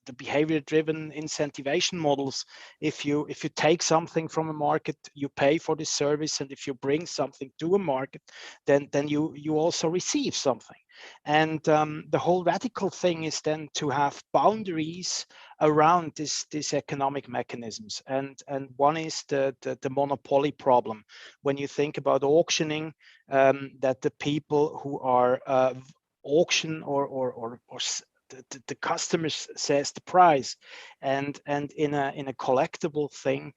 the behavior-driven incentivation models. If you take something from a market, you pay for the service, and if you bring something to a market, then you also receive something. And the whole radical thing is then to have boundaries around these economic mechanisms. And one is the monopoly problem. When you think about auctioning, that the people who are auction or the customer says the price, and in a collectible thing,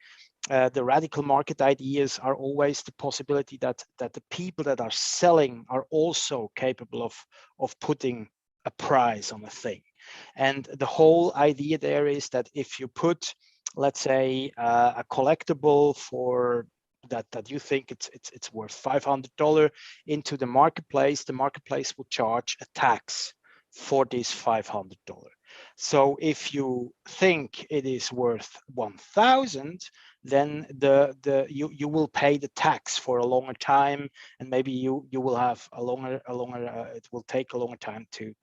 the radical market ideas are always the possibility that the people that are selling are also capable of putting a price on a thing. And the whole idea there is that if you put, let's say, a collectible for that you think it's worth $500 into the marketplace will charge a tax for this $500. So if you think it is worth 1,000, then you will pay the tax for a longer time, and maybe you will have a longer it will take a longer time to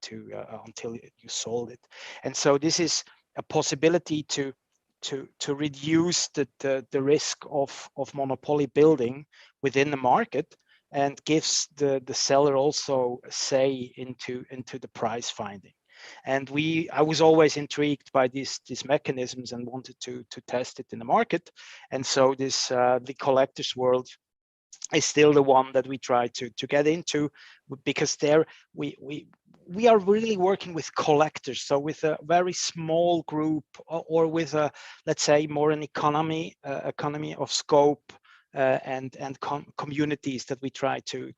until you sold it. And so this is a possibility to reduce the risk of monopoly building within the market, and gives the seller also a say into the price finding. And I was always intrigued by these mechanisms and wanted to test it in the market. And so this the collector's world is still the one that we try to get into, because there we are really working with collectors, so with a very small group, or with a, let's say, more an economy of scope, and communities that we try to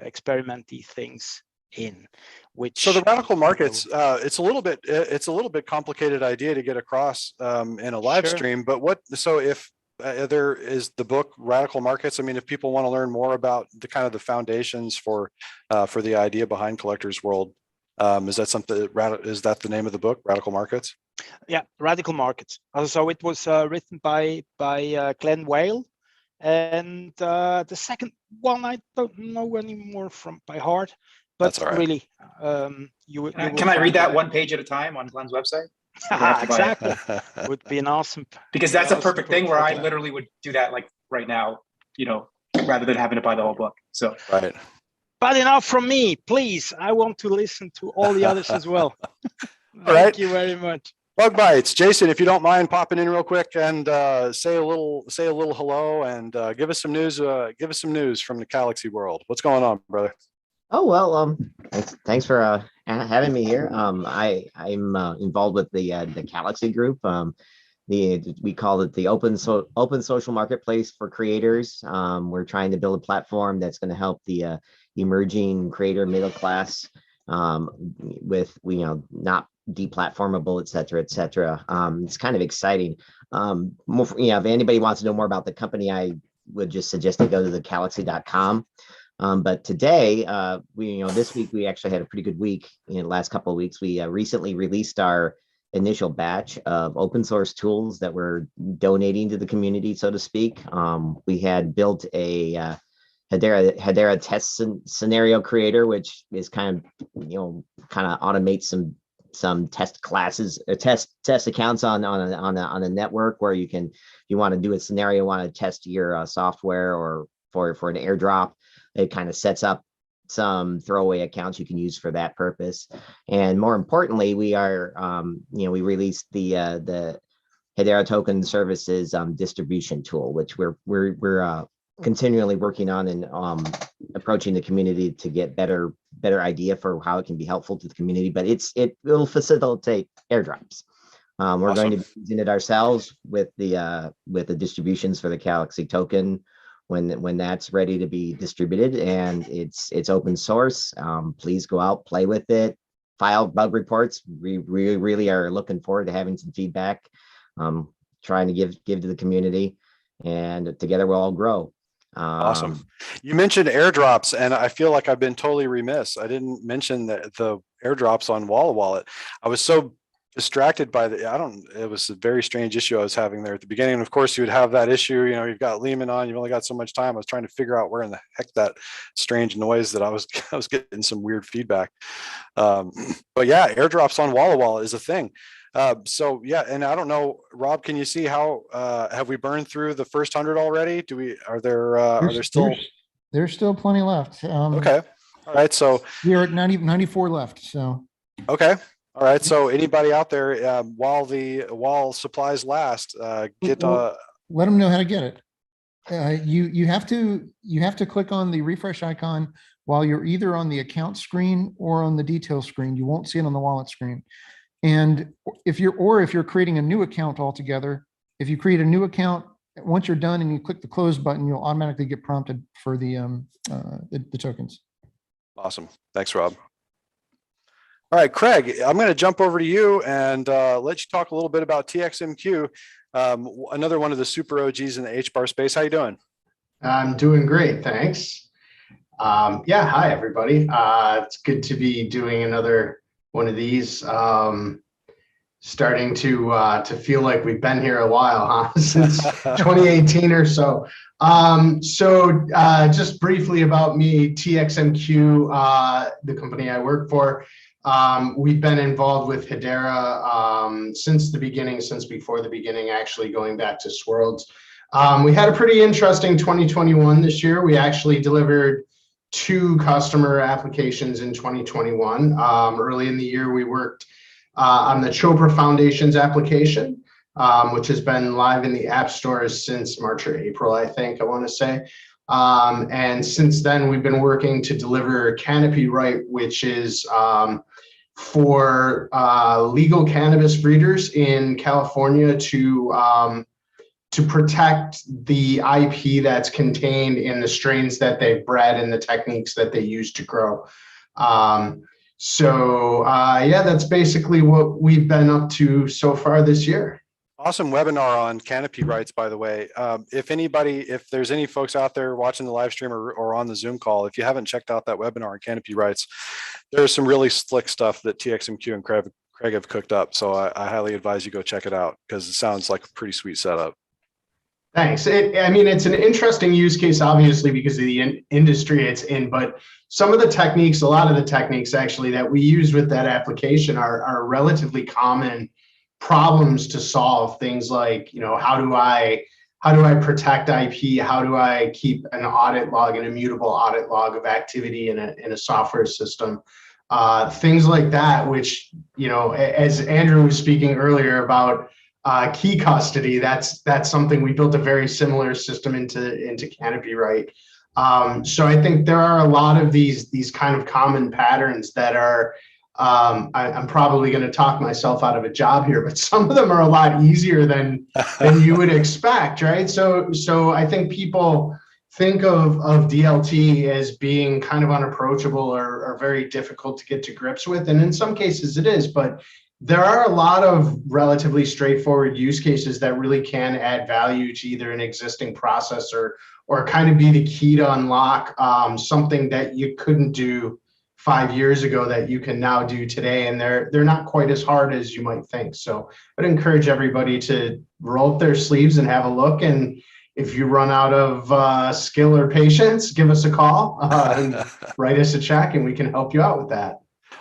experiment these things in. Which, so the radical markets, it's a little bit complicated idea to get across in a live stream. But so if there is the book Radical Markets, I mean, if people want to learn more about the kind of the foundations for the idea behind Collector's World, is that the name of the book, Radical Markets? Yeah, Radical Markets. So it was written by Glenn Whale, and the second one I don't know anymore by heart. But that's all right. Really, can I read that one page at a time on Glenn's website? Exactly. Would be an awesome, because that's a perfect thing where I literally would do that like right now, rather than having to buy the whole book. So right. But enough from me, please. I want to listen to all the others as well. Thank you very much. Bug Bites, Jason, if you don't mind popping in real quick and say a little hello, and give us some news. Give us some news from the Galaxy world. What's going on, brother? Oh, well, thanks for having me here. I'm involved with the Galaxy group. We call it the open social marketplace for creators. We're trying to build a platform that's going to help the emerging creator middle class with not deplatformable, et cetera, et cetera. It's kind of exciting. If anybody wants to know more about the company, I would just suggest they go to thegalaxy.com. But today, this week, we actually had a pretty good week. In the last couple of weeks, we recently released our initial batch of open source tools that we're donating to the community, so to speak. We had built a Hedera test scenario creator, which is kind of automates some test classes, test accounts on a network where you can, if you want to do a scenario, want to test your software or for an airdrop. It kind of sets up some throwaway accounts you can use for that purpose. And more importantly, we are, we released the Hedera token services distribution tool, which we're continually working on and approaching the community to get better idea for how it can be helpful to the community. But it will facilitate airdrops. We're going to be using it ourselves with the distributions for the Galaxy token when that's ready to be distributed, and it's open source. Please go out, play with it, file bug reports. We really are looking forward to having some feedback, trying to give to the community, and together we'll all grow. Awesome. You mentioned airdrops, and I feel like I've been totally remiss. I didn't mention the airdrops on Wallawallet. I was so distracted by it was a very strange issue I was having there at the beginning. And of course you would have that issue, you've got Leemon on, you've only got so much time. I was trying to figure out where in the heck that strange noise that I was getting some weird feedback. But yeah, airdrops on Wallawallet is a thing. So yeah, and I don't know, Rob, can you see how have we burned through the first 100 already? Are there still? There's still plenty left. Okay. All right. So we are at 94 left. So okay. All right. So anybody out there, while supplies last, get let them know how to get it. You have to click on the refresh icon while you're either on the account screen or on the detail screen. You won't see it on the wallet screen. And if you're creating a new account altogether, if you create a new account, once you're done and you click the close button, you'll automatically get prompted for the tokens. Awesome. Thanks, Rob. All right, Craig, I'm going to jump over to you and let you talk a little bit about TxMQ, another one of the super OGs in the HBAR space. How you doing? I'm doing great, thanks. Yeah, hi everybody. It's good to be doing another one of these. Starting to feel like we've been here a while, huh? Since 2018 or so. Just briefly about me, TxMQ, the company I work for. We've been involved with Hedera since before the beginning, actually going back to Swirlds. We had a pretty interesting 2021 this year. We actually delivered 2 customer applications in 2021. Early in the year, we worked on the Chopra Foundation's application, which has been live in the app stores since March or April, I think, I want to say. And since then, we've been working to deliver Canopy Right, which is for legal cannabis breeders in California to protect the IP that's contained in the strains that they've bred and the techniques that they use to grow. Yeah, that's basically what we've been up to so far this year. Awesome webinar on canopy rights, by the way. If there's any folks out there watching the live stream or on the Zoom call, if you haven't checked out that webinar on canopy rights, there's some really slick stuff that TxMQ and Craig have cooked up. So I highly advise you go check it out because it sounds like a pretty sweet setup. Thanks. It's an interesting use case, obviously, because of the industry it's in, but some of the techniques, a lot of the techniques actually that we use with that application are relatively common problems to solve. Things like, how do I protect IP? How do I keep an audit log, an immutable audit log of activity in a software system? Things like that, which, as Andrew was speaking earlier about key custody, that's something we built a very similar system into Canopy Right. So I think there are a lot of these kind of common patterns that are, I'm probably going to talk myself out of a job here, but some of them are a lot easier than you would expect, right? So I think people think of DLT as being kind of unapproachable or very difficult to get to grips with, and in some cases it is, but there are a lot of relatively straightforward use cases that really can add value to either an existing process or kind of be the key to unlock something that you couldn't do 5 years ago that you can now do today. And they're not quite as hard as you might think. So I'd encourage everybody to roll up their sleeves and have a look. And if you run out of skill or patience, give us a call and write us a check and we can help you out with that.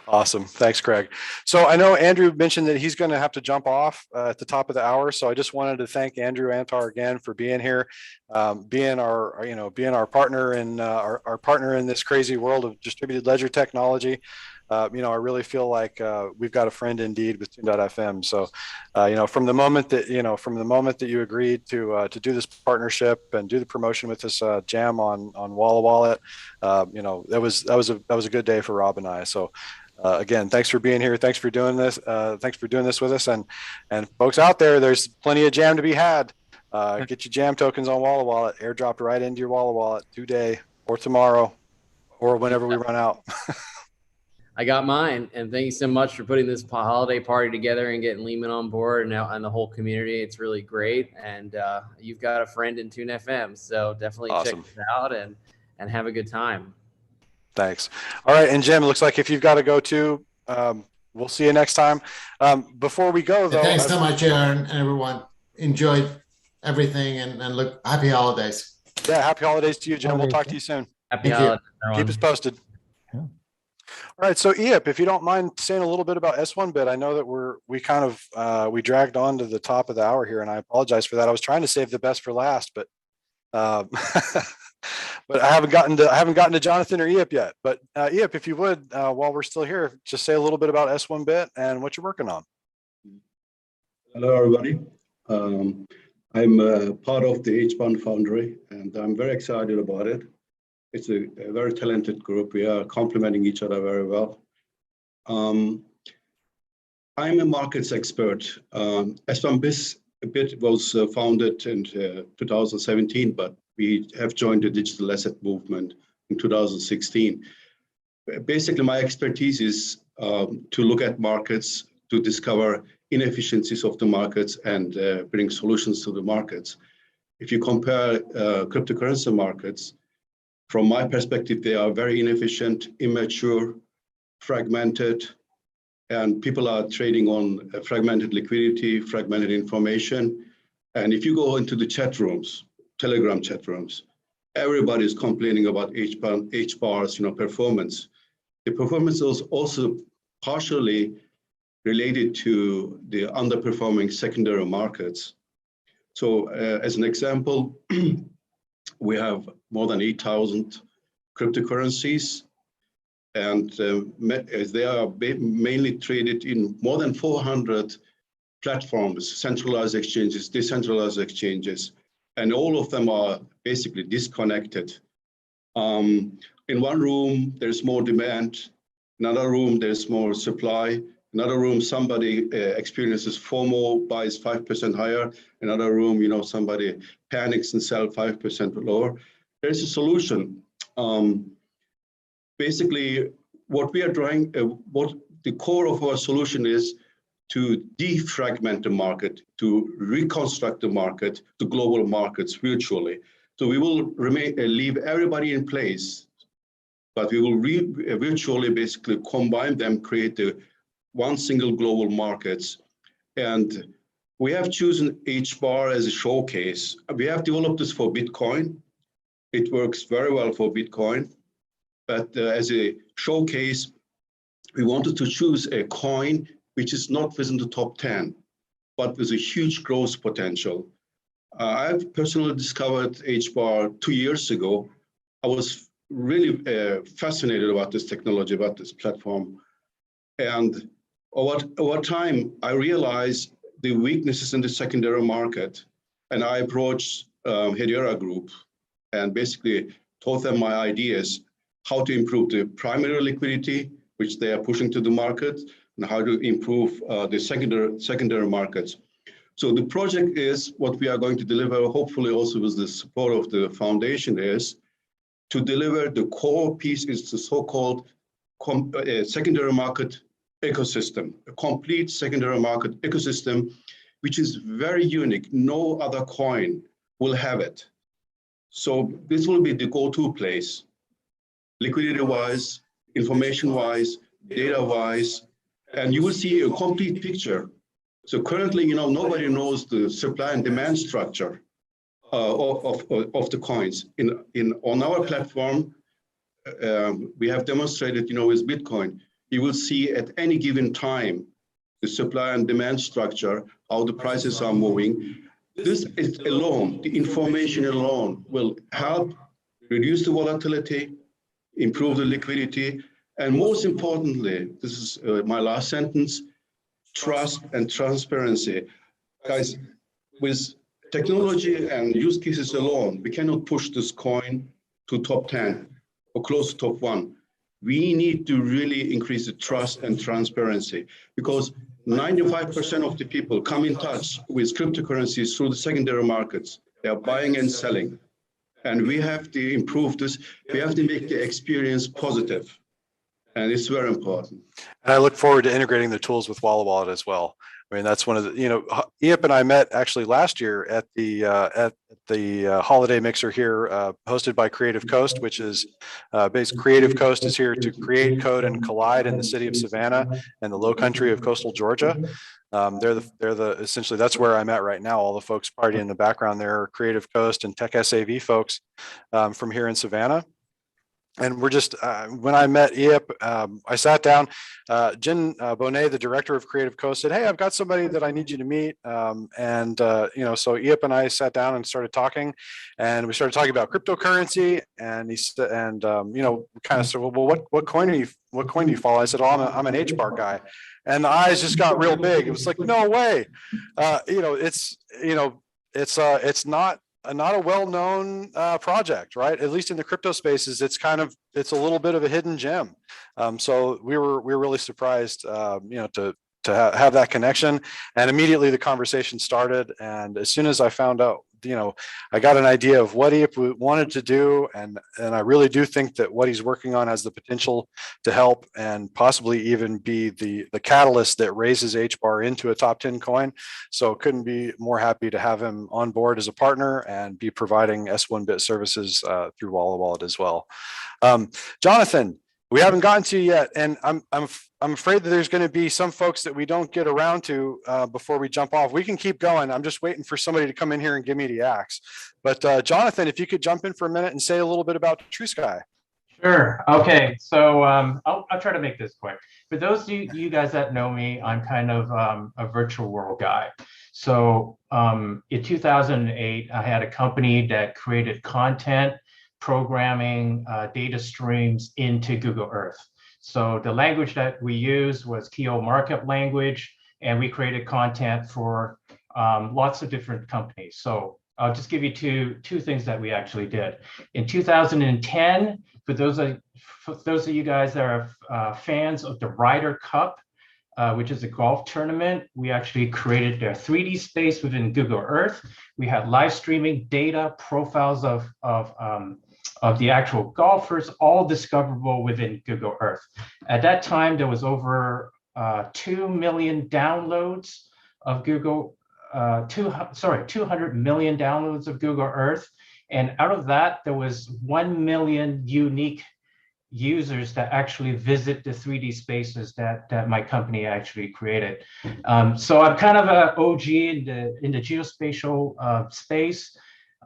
Awesome. Thanks, Craig. So I know Andrew mentioned that he's going to have to jump off at the top of the hour. So I just wanted to thank Andrew Antar again for being here, being our partner and our partner in this crazy world of distributed ledger technology. I really feel like we've got a friend indeed with Tune.fm. So, from the moment that you agreed to do this partnership and do the promotion with this jam on Wallawallet, that was a good day for Rob and I. So. Again, thanks for being here. Thanks for doing this. Thanks for doing this with us. And folks out there, there's plenty of jam to be had. Get your jam tokens on Wallawallet, airdropped right into your Wallawallet today or tomorrow or whenever we run out. I got mine, and thank you so much for putting this holiday party together and getting Leemon on board and the whole community. It's really great, and you've got a friend in Tune FM, so definitely Awesome. Check it out and have a good time. Thanks. All right. And Jim, it looks like if you've got to go too, we'll see you next time. Before we go, though. Thanks so much, Aaron, and everyone. Enjoyed everything and look, happy holidays. Yeah. Happy holidays to you, Jim. We'll talk to you soon. Happy holidays, everyone. Keep us posted. Yeah. All right, so Eyup, if you don't mind saying a little bit about S1-bit, I know that we kind of we dragged on to the top of the hour here, and I apologize for that. I was trying to save the best for last, but but I haven't gotten to Jonathan or Eyup yet. But Eyup, if you would, while we're still here, just say a little bit about S1-bit and what you're working on. Hello, everybody. I'm part of the HBAR Foundry, and I'm very excited about it. It's a very talented group. We are complementing each other very well. I'm a markets expert. S1-bit was founded in 2017, but we have joined the digital asset movement in 2016. Basically, my expertise is to look at markets, to discover inefficiencies of the markets and bring solutions to the markets. If you compare cryptocurrency markets, from my perspective, they are very inefficient, immature, fragmented, and people are trading on fragmented liquidity, fragmented information. And if you go into the chat rooms, Telegram chat rooms, everybody is complaining about HBAR's performance. The performance is also partially related to the underperforming secondary markets. So as an example, we have more than 8,000 cryptocurrencies, and they are mainly traded in more than 400 platforms, centralized exchanges, decentralized exchanges, and all of them are basically disconnected. In one room, there's more demand. Another room, there's more supply. Another room, somebody experiences FOMO, buys 5% higher. Another room, somebody panics and sells 5% lower. There's a solution. Basically, what we are trying, what the core of our solution is to defragment the market, to reconstruct the market to global markets virtually. So we will leave everybody in place, but we will virtually basically combine them, create one single global markets. And we have chosen HBAR as a showcase. We have developed this for Bitcoin. It works very well for Bitcoin, but as a showcase, we wanted to choose a coin which is not within the top 10, but with a huge growth potential. I've personally discovered HBAR 2 years ago. I was really fascinated about this technology, about this platform. And over time, I realized the weaknesses in the secondary market. And I approached Hedera Group and basically told them my ideas, how to improve the primary liquidity, which they are pushing to the market, and how to improve the secondary markets. So the project is what we are going to deliver, hopefully also with the support of the foundation, is to deliver the core piece is the so-called secondary market ecosystem, a complete secondary market ecosystem, which is very unique. No other coin will have it. So this will be the go-to place, liquidity-wise, information-wise, data-wise, and you will see a complete picture. So currently, nobody knows the supply and demand structure of the coins. On our platform, we have demonstrated, with Bitcoin, you will see at any given time the supply and demand structure, how the prices are moving. This is alone, the information alone will help reduce the volatility, improve the liquidity, and most importantly, this is my last sentence, trust and transparency. Guys, with technology and use cases alone, we cannot push this coin to top 10 or close to top 1. We need to really increase the trust and transparency, because 95% of the people come in touch with cryptocurrencies through the secondary markets. They are buying and selling. And we have to improve this. We have to make the experience positive. And it's very important. And I look forward to integrating the tools with Wallawallet as well. I mean, that's one of the, Eyup and I met actually last year at the holiday mixer here, hosted by Creative Coast, which is basically Creative Coast is here to create, code, and collide in the city of Savannah and the low country of coastal Georgia. They're the essentially, that's where I'm at right now. All the folks partying in the background there are Creative Coast and Tech SAV folks from here in Savannah. and we're just, when I met Eyup, I sat down, Jen Bonet, the director of Creative Co, said, hey, I've got somebody that I need you to meet. And you know, so Eyup and I sat down and started talking, and we started talking about cryptocurrency, and he said, and you know, kind of said, well, what coin do you follow? I said, oh, I'm an HBAR guy. And the eyes just got real big. It was like, no way. You know, it's not a well-known project, right? At least in the crypto spaces, it's a little bit of a hidden gem. So we were really surprised, you know, to have that connection, and immediately the conversation started. And as soon as I found out, you know, I got an idea of what Eyup wanted to do, and I really do think that what he's working on has the potential to help and possibly even be the catalyst that raises HBAR into a top 10 coin. So couldn't be more happy to have him on board as a partner and be providing S1-bit services through Wallawallet as well. Jonathan, we haven't gotten to yet, and I'm afraid that there's going to be some folks that we don't get around to before we jump off. We can keep going. I'm just waiting for somebody to come in here and give me the axe. But Jonathan, if you could jump in for a minute and say a little bit about TrueSky. Sure. Okay. So I'll try to make this quick. For those of you guys that know me, I'm kind of a virtual world guy. So in 2008, I had a company that created content, programming, data streams into Google Earth. So the language that we used was Keo markup language, and we created content for lots of different companies. So I'll just give you two things that we actually did. In 2010, for those of you guys that are fans of the Ryder Cup, which is a golf tournament, we actually created a 3D space within Google Earth. We had live streaming data, profiles of the actual golfers, all discoverable within Google Earth. At that time, there was over 2 million downloads of 200 million downloads of Google Earth. And out of that, there was 1 million unique users that actually visit the 3D spaces that my company actually created. So I'm kind of an OG in the geospatial space.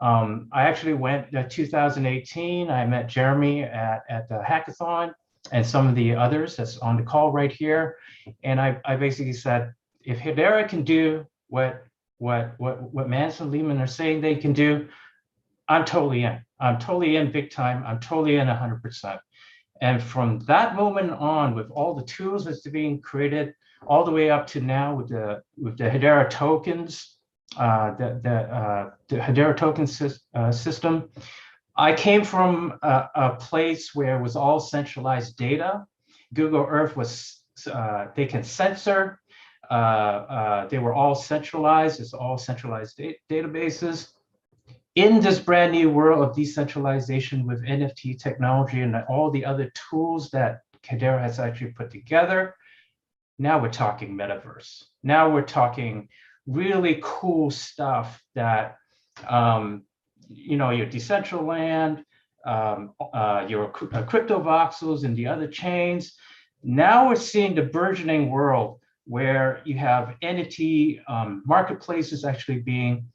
I actually went in 2018. I met Jeremy at the hackathon and some of the others that's on the call right here. And I basically said, if Hedera can do what Mance and Leemon are saying they can do, I'm totally in. I'm totally in big time. I'm totally in 100%. And from that moment on, with all the tools that's being created, all the way up to now with the Hedera tokens, the Hedera token system, I came from a place where it was all centralized data. Google Earth was, they can censor. They were all centralized. It's all centralized databases. In this brand new world of decentralization with NFT technology and all the other tools that Hedera has actually put together, now we're talking metaverse. Now we're talking really cool stuff that, you know, your Decentraland, your crypto voxels and the other chains. Now we're seeing the burgeoning world where you have NFT marketplaces actually being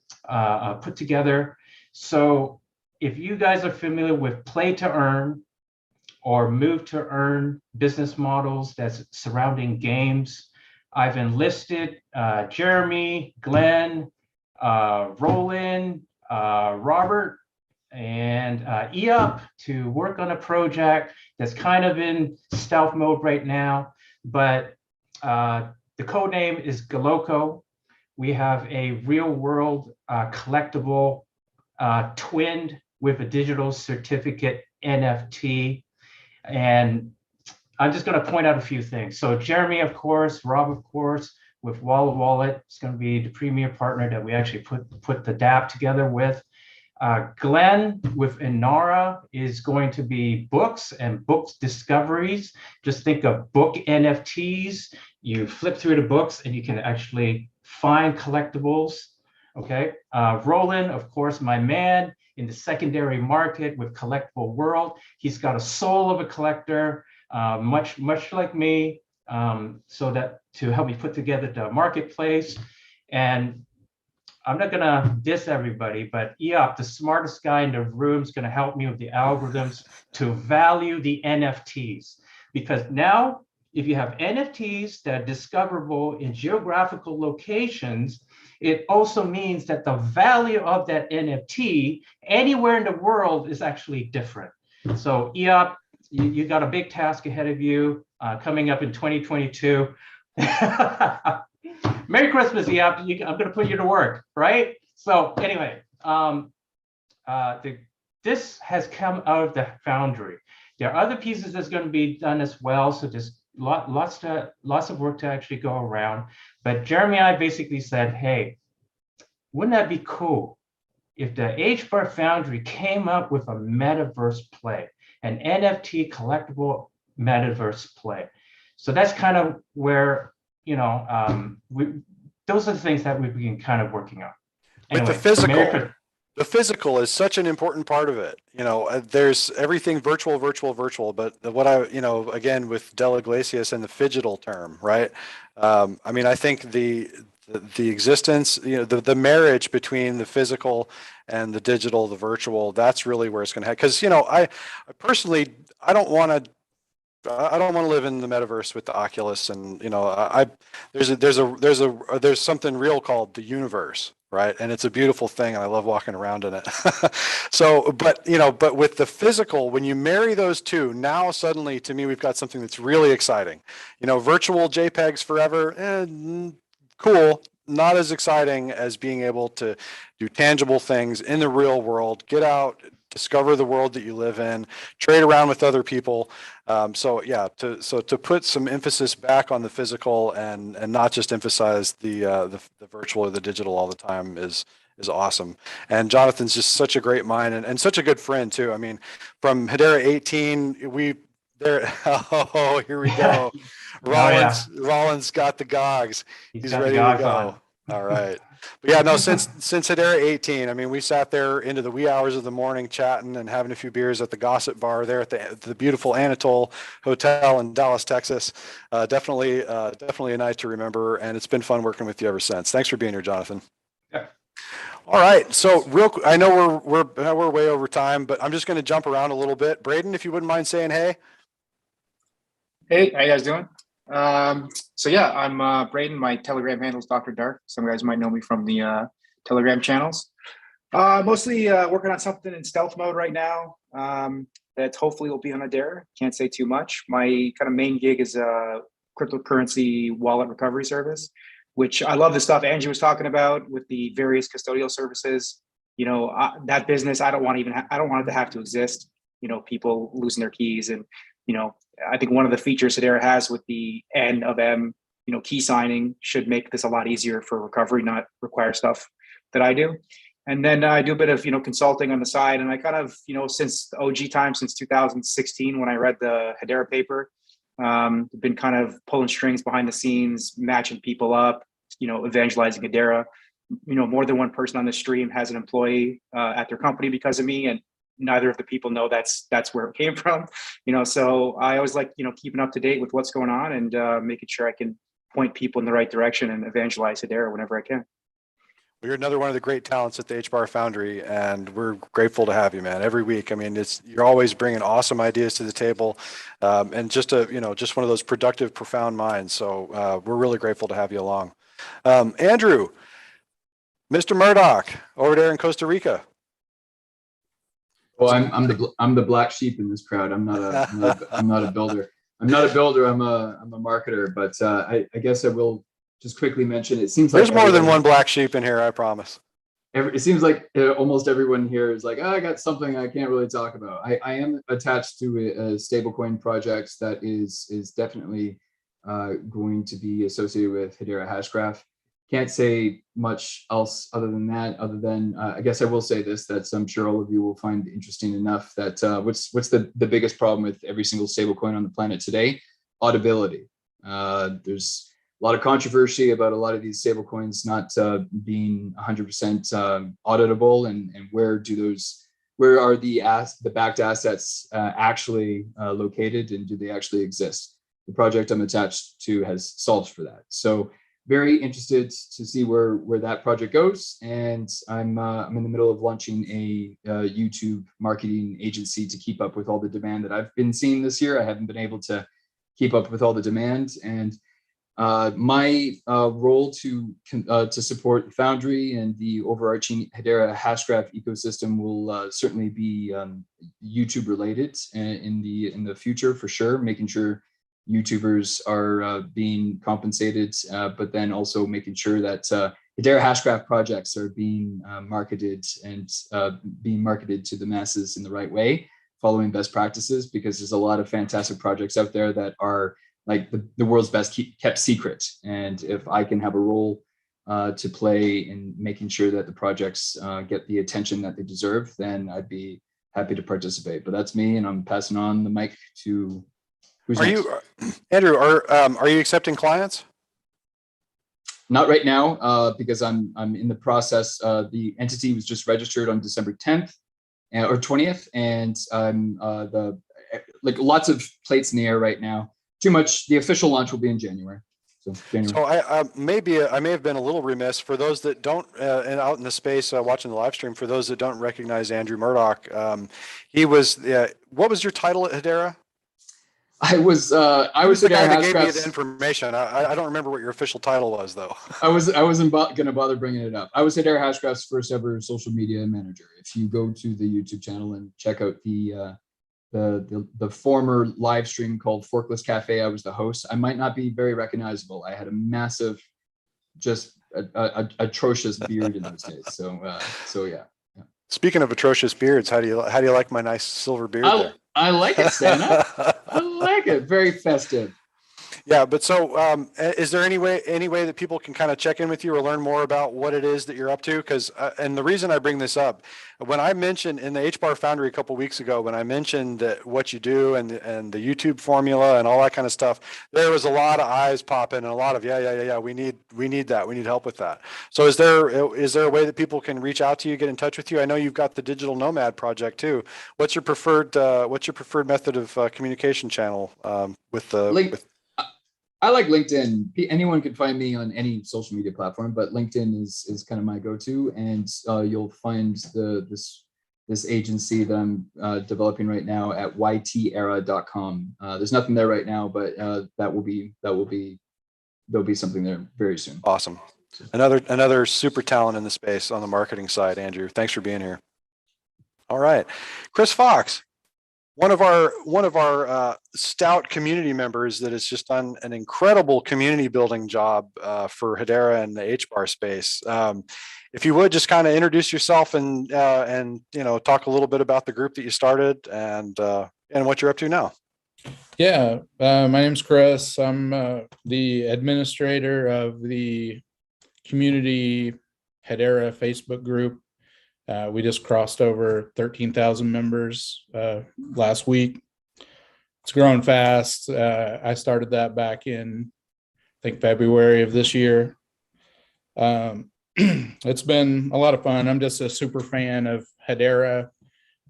put together. So if you guys are familiar with play to earn or move to earn business models that's surrounding games, I've enlisted Jeremy, Glenn, Roland, Robert, and Eyup to work on a project that's kind of in stealth mode right now, but the code name is Galoko. We have a real world collectible twinned with a digital certificate NFT. And I'm just going to point out a few things. So Jeremy, of course, Rob, of course, with Wallawallet, is going to be the premier partner that we actually put the DApp together with. Glenn with Inara is going to be books and books discoveries. Just think of book NFTs. You flip through the books and you can actually find collectibles. Okay. Roland, of course, my man in the secondary market with Collectible World. He's got a soul of a collector, much like me, so that to help me put together the marketplace. And I'm not gonna diss everybody, but Eyup, the smartest guy in the room, is gonna help me with the algorithms to value the NFTs. Because now, if you have NFTs that are discoverable in geographical locations, it also means that the value of that NFT anywhere in the world is actually different. So Eyup, you got a big task ahead of you coming up in 2022. Merry Christmas, Eyup. I'm going to put you to work, right? So anyway, this has come out of the Foundry. There are other pieces that's going to be done as well. So there's lots of work to actually go around. But Jeremy and I basically said, hey, wouldn't that be cool if the HBAR Foundry came up with a metaverse play, an NFT collectible metaverse play? So that's kind of where, those are the things that we've been kind of working on. Anyway, But the physical is such an important part of it. There's everything virtual, but what again, with Del Iglesias and the phygital term, right? I think the existence, the marriage between the physical and the digital, the virtual, that's really where it's going to head. Because, I personally, I don't want to live in the metaverse with the Oculus, and there's something real called the universe, right? And it's a beautiful thing, and I love walking around in it. So, but with the physical, when you marry those two, now suddenly, to me, we've got something that's really exciting. Virtual JPEGs forever, cool. Not as exciting as being able to do tangible things in the real world, get out, discover the world that you live in, trade around with other people. To put some emphasis back on the physical and not just emphasize the virtual or the digital all the time is awesome. And Jonathan's just such a great mind and such a good friend too. From Hedera 18, here we go. Roland's got the gogs. He's ready to go. All right. But yeah, no, since Hedera 18, we sat there into the wee hours of the morning chatting and having a few beers at the Gossip Bar there at the beautiful Anatole Hotel in Dallas, Texas. Definitely a night to remember, and it's been fun working with you ever since. Thanks for being here, Jonathan. Yeah. All right. So real quick, I know we're way over time, but I'm just going to jump around a little bit. Braden, if you wouldn't mind saying hey. Hey, how you guys doing? So yeah, I'm Braden. My Telegram handle is Dr. Dark. Some guys might know me from the Telegram channels. Mostly working on something in stealth mode right now. That hopefully will be on Hedera. Can't say too much. My kind of main gig is a cryptocurrency wallet recovery service, which I love the stuff Angie was talking about with the various custodial services. That business, I don't want it to have to exist. People losing their keys and I think one of the features Hedera has with the N of M, key signing should make this a lot easier for recovery, not require stuff that I do. And then I do a bit of, consulting on the side. And I kind of, since the OG time, since 2016, when I read the Hedera paper, been kind of pulling strings behind the scenes, matching people up, evangelizing Hedera. More than one person on the stream has an employee at their company because of me. And neither of the people know that's where it came from, so I always like, keeping up to date with what's going on and making sure I can point people in the right direction and evangelize Hedera whenever I can. Well, you're another one of the great talents at the HBAR Foundry, and we're grateful to have you, man. Every week, you're always bringing awesome ideas to the table, and just one of those productive, profound minds. So we're really grateful to have you along. Andrew, Mr. Murdoch, over there in Costa Rica. Well, I'm the black sheep in this crowd. I'm not a builder. I'm not a builder. I'm a marketer. But I guess I will just quickly mention. It seems like there's more than one black sheep in here. I promise. It seems like almost everyone here is like, I got something I can't really talk about. I am attached to a stablecoin project that is definitely going to be associated with Hedera Hashgraph. Can't say much else other than that, I guess I will say this, that I'm sure all of you will find interesting enough that what's the biggest problem with every single stablecoin on the planet today? Auditability. There's a lot of controversy about a lot of these stablecoins not being 100% auditable, and where are the backed assets actually located, and do they actually exist? The project I'm attached to has solved for that. So very interested to see where that project goes. And I'm in the middle of launching a YouTube marketing agency to keep up with all the demand that I've been seeing this year. I haven't been able to keep up with all the demand, and my role to support Foundry and the overarching Hedera Hashgraph ecosystem will certainly be YouTube related in the future for sure, making sure YouTubers are being compensated, but then also making sure that Hedera Hashgraph projects are being marketed and being marketed to the masses in the right way, following best practices, because there's a lot of fantastic projects out there that are like the world's best kept secret. And if I can have a role to play in making sure that the projects get the attention that they deserve, then I'd be happy to participate. But that's me, and I'm passing on the mic to who's next? Andrew, are you accepting clients? Not right now, because I'm in the process. The entity was just registered on December 10th or 20th, and I'm lots of plates in the air right now. Too much. The official launch will be in January. So I may have been a little remiss for those that don't and out in the space watching the live stream. For those that don't recognize Andrew Murdoch, he was. What was your title at Hedera? I was the guy that gave me the information. I don't remember what your official title was though. I wasn't gonna bother bringing it up. I was Hedera Hashgraph's first ever social media manager. If you go to the YouTube channel and check out the former live stream called Forkless Cafe, I was the host. I might not be very recognizable. I had a massive, just atrocious beard in those days. So yeah. Speaking of atrocious beards, how do you like my nice silver beard there? I like it, Santa. I like it. Very festive. Yeah, but so is there any way that people can kind of check in with you or learn more about what it is that you're up to? Because and the reason I bring this up, when I mentioned in the HBAR Foundry a couple of weeks ago, when I mentioned that what you do and the YouTube formula and all that kind of stuff, there was a lot of eyes popping and a lot of yeah, we need that, we need help with that. So is there a way that people can reach out to you, get in touch with you? I know you've got the Digital Nomad project too. What's your preferred method of communication channel with the I like LinkedIn. Anyone can find me on any social media platform, but LinkedIn is kind of my go-to, and you'll find this agency that I'm developing right now at ytera.com. There's nothing there right now, but there'll be something there very soon. Awesome. Another super talent in the space on the marketing side, Andrew. Thanks for being here. All right, Chris Fox. One of our stout community members that has just done an incredible community building job for Hedera and the HBAR space. If you would just kind of introduce yourself and talk a little bit about the group that you started and what you're up to now. Yeah, my name's Chris. I'm the administrator of the community Hedera Facebook group. We just crossed over 13,000 members last week. It's growing fast. I started that back in, I think, February of this year. It's been a lot of fun. I'm just a super fan of Hedera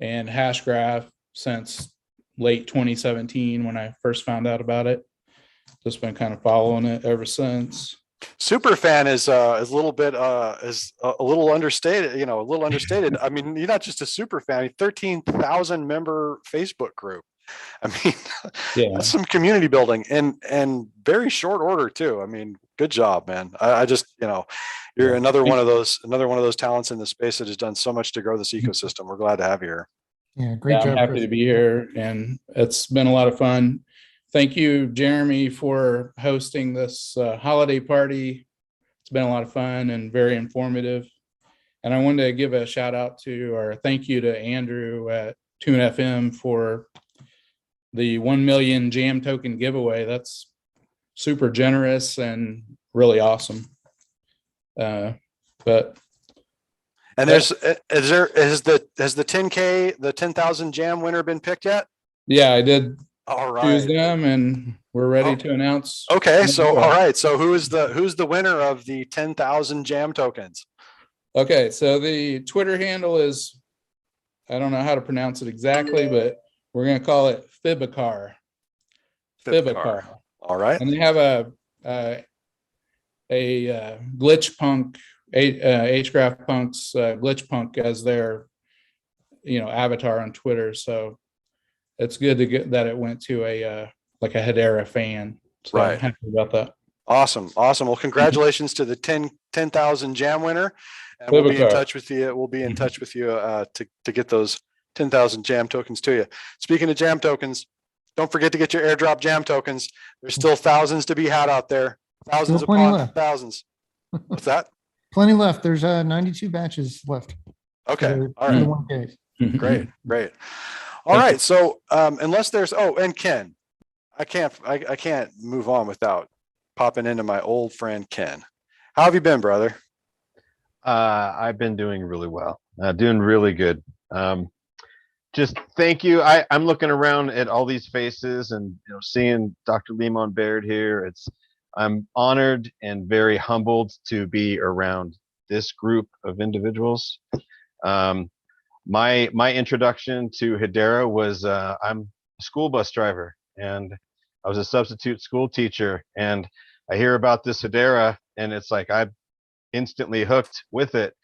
and Hashgraph since late 2017 when I first found out about it. Just been kind of following it ever since. Super fan is a little bit is a little understated, a little understated. I mean, you're not just a super fan, 13,000 member Facebook group. I mean, yeah, that's some community building and very short order too. I mean, good job, man. I just, you're another one of those talents in the space that has done so much to grow this ecosystem. We're glad to have you here. Yeah, great job. I'm happy to be here, and it's been a lot of fun. Thank you, Jeremy, for hosting this holiday party. It's been a lot of fun and very informative. And I wanted to give a shout out or thank you to Andrew at Tune FM for the 1 million JAM token giveaway. That's super generous and really awesome. And has the 10K, the 10,000 JAM winner been picked yet? Yeah, I did. All right. Choose them, and we're ready to announce. Okay, so all right, so who's the winner of the 10,000 JAM tokens? Okay, so the Twitter handle is, I don't know how to pronounce it exactly, but we're going to call it Fibicar. All right. And they have a glitch punk, HGraph Punk's glitch punk as their, avatar on Twitter. So it's good to get that it went to a like a Hedera fan. So I'm happy about that. Awesome. Well, congratulations to the 10,000 jam winner. And we'll be in touch with you. We'll be in touch with you to get those 10,000 jam tokens to you. Speaking of jam tokens, don't forget to get your airdrop jam tokens. There's still thousands to be had out there. Thousands upon thousands. What's that? Plenty left. There's 92 batches left. Okay. All right. Great. All right. So unless there's and Ken, I can't move on without popping into my old friend Ken. How have you been, brother? I've been doing really well. Doing really good. Just thank you. I'm looking around at all these faces and seeing Dr. Leemon Baird here. I'm honored and very humbled to be around this group of individuals. My introduction to Hedera was I'm a school bus driver and I was a substitute school teacher, and I hear about this Hedera and it's like I'm instantly hooked with it.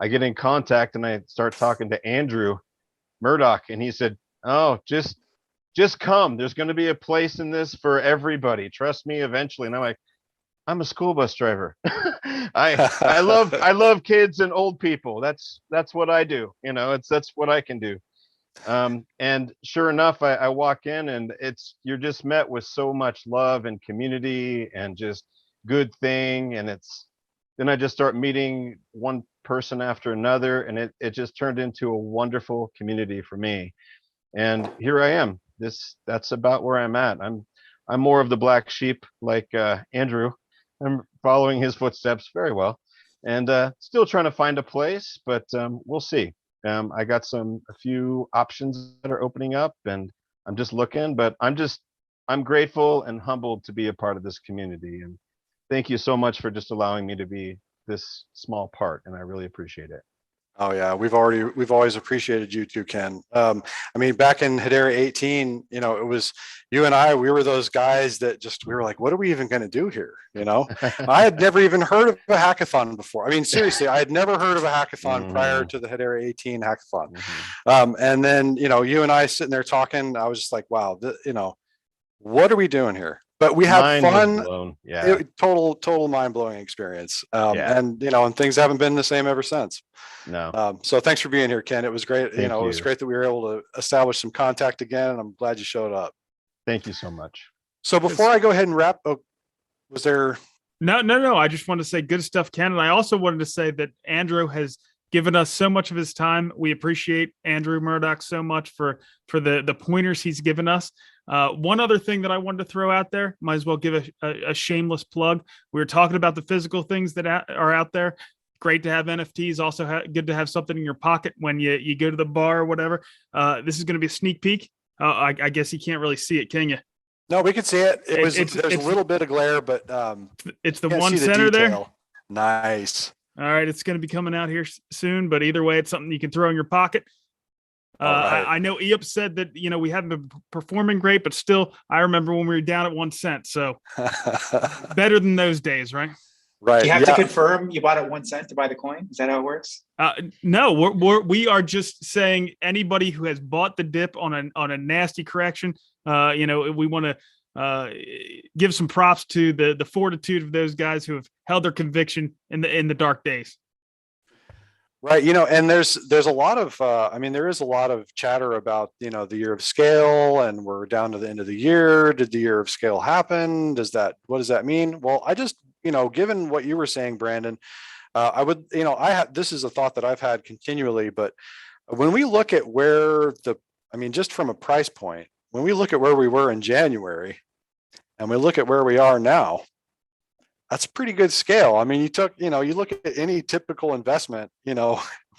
I get in contact and I start talking to Andrew Murdoch, and he said, "Oh, just come. There's going to be a place in this for everybody. Trust me, eventually." And I'm like, I'm a school bus driver. I love kids and old people. That's what I do. That's what I can do. And sure enough, I walk in and you're just met with so much love and community and just good thing. And then I just start meeting one person after another, and it just turned into a wonderful community for me. And here I am. That's about where I'm at. I'm more of the black sheep, like Andrew. I'm following his footsteps very well, and still trying to find a place, but we'll see. I got a few options that are opening up, and I'm just looking, but I'm grateful and humbled to be a part of this community. And thank you so much for just allowing me to be this small part, and I really appreciate it. Oh yeah, we've always appreciated you too, Ken. I mean, back in Hedera 18, it was you and we were those guys that we were like, what are we even going to do here? I had never even heard of a hackathon before. I mean, seriously, I had never heard of a hackathon prior to the Hedera 18 hackathon. And then, you and I sitting there talking, I was just like, wow, what are we doing here? But we had fun. Yeah. Total mind-blowing experience. And things haven't been the same ever since. No. So thanks for being here, Ken. It was great. It was great that we were able to establish some contact again, and I'm glad you showed up. Thank you so much. So before I go ahead and wrap, was there? No. I just wanted to say good stuff, Ken. And I also wanted to say that Andrew has given us so much of his time. We appreciate Andrew Murdoch so much for the pointers he's given us. One other thing that I wanted to throw out there, might as well give a shameless plug. We were talking about the physical things that are out there. Great to have NFTs. Also good to have something in your pocket when you go to the bar or whatever. This is going to be a sneak peek. I guess you can't really see it, can you? No, we can see it. There's a little bit of glare, but it's the one center there. Nice. All right, it's going to be coming out here soon, but either way, it's something you can throw in your pocket. Right. I know Eyup said that, we haven't been performing great, but still, I remember when we were down at 1 cent. So better than those days, right? Right. You have to confirm you bought at 1 cent to buy the coin. Is that how it works? No, we are just saying anybody who has bought the dip on a nasty correction, we want to give some props to the fortitude of those guys who have held their conviction in the dark days. Right. And there's a lot of, there is a lot of chatter about, the year of scale, and we're down to the end of the year. Did the year of scale happen? What does that mean? Well, I just, given what you were saying, Brandon, I would, this is a thought that I've had continually, but when we look at just from a price point, when we look at where we were in January and we look at where we are now, that's a pretty good scale. I mean, you look at any typical investment,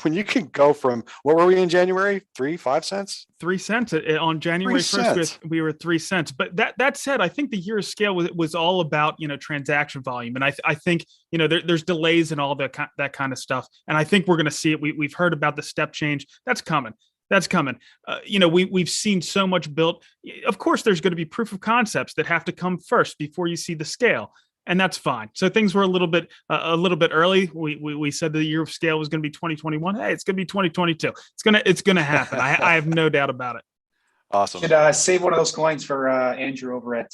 when you can go from, what were we in January? 5 cents? 3 cents on January 1st, we were 3 cents. But that said, I think the year of scale was all about, transaction volume. And I think, there's delays and all that kind of stuff. And I think we're going to see it. We've heard about the step change. That's coming. We've seen so much built. Of course, there's going to be proof of concepts that have to come first before you see the scale. and that's fine. So things were a little bit early. We said the year of scale was going to be 2021. Hey, it's going to be 2022. It's gonna happen. I have no doubt about it. Awesome. Should save one of those coins for Andrew over at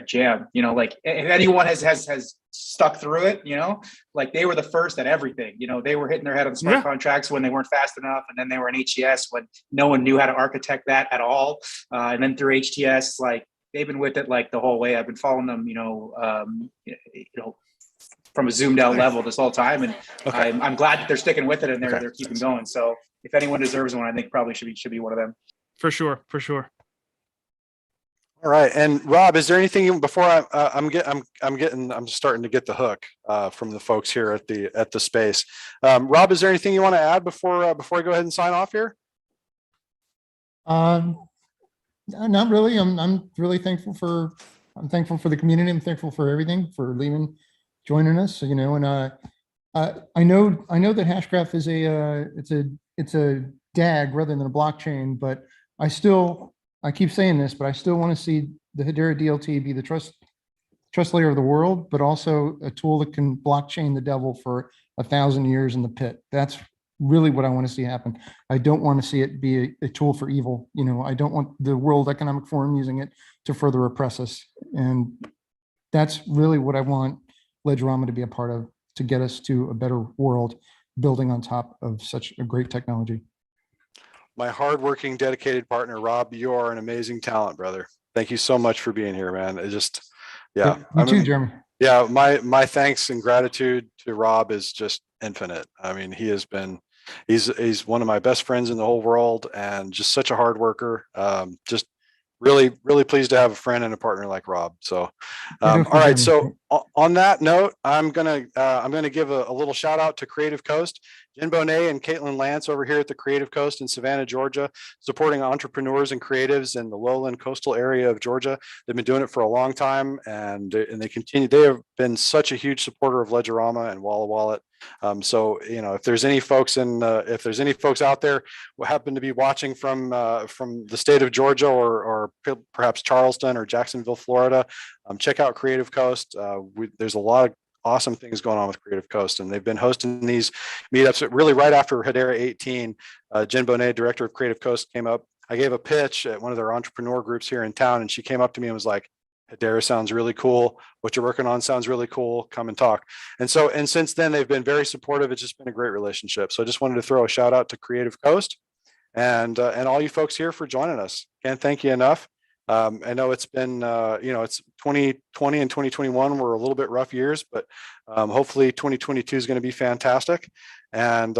JAM. You know, like if anyone has stuck through it, you know, like they were the first at everything. You know, they were hitting their head on the smart contracts when they weren't fast enough, and then they were in HTS when no one knew how to architect that at all. And then through HTS, like they've been with it like the whole way. I've been following them, you know, from a zoomed out level this whole time, and I'm glad that they're sticking with it and they're keeping going. So if anyone deserves one, I think probably should be one of them. For sure. All right, and Rob, is there anything before I'm starting to get the hook from the folks here at the space. Rob, is there anything you want to add before I go ahead and sign off here? Not really. I'm really thankful for the community. I'm thankful for everything, for Leemon joining us. You know, and I know that Hashgraph is it's a DAG rather than a blockchain, but I keep saying this, but I still want to see the Hedera DLT be the trust layer of the world, but also a tool that can blockchain the devil for 1,000 years in the pit. That's really what I want to see happen. I don't want to see it be a tool for evil. You know, I don't want the World Economic Forum using it to further oppress us. And that's really what I want Ledgerama to be a part of, to get us to a better world, building on top of such a great technology. My hardworking, dedicated partner, Rob, you are an amazing talent, brother. Thank you so much for being here, man. It just, yeah. You too, Jeremy. Yeah, my thanks and gratitude to Rob is just infinite. I mean, he's one of my best friends in the whole world, and just such a hard worker. Just really pleased to have a friend and a partner like Rob. So, all right. So on that note, I'm gonna give a little shout out to Creative Coast, Jen Bonet and Caitlin Lance over here at the Creative Coast in Savannah, Georgia, supporting entrepreneurs and creatives in the lowland coastal area of Georgia. They've been doing it for a long time, and they continue. They have been such a huge supporter of Ledgerama and Wallawallet. So, you know, if there's any folks out there who happen to be watching from the state of Georgia or perhaps Charleston or Jacksonville, Florida, check out Creative Coast. There's a lot of awesome things going on with Creative Coast, and they've been hosting these meetups really right after Hedera 18. Jen Bonet, director of Creative Coast, came up. I gave a pitch at one of their entrepreneur groups here in town, and she came up to me and was like, Hedera sounds really cool. What you're working on sounds really cool. Come and talk. And since then, they've been very supportive. It's just been a great relationship. So I just wanted to throw a shout out to Creative Coast and all you folks here for joining us. Can't thank you enough. I know it's been, it's 2020 and 2021 were a little bit rough years, but hopefully 2022 is going to be fantastic. And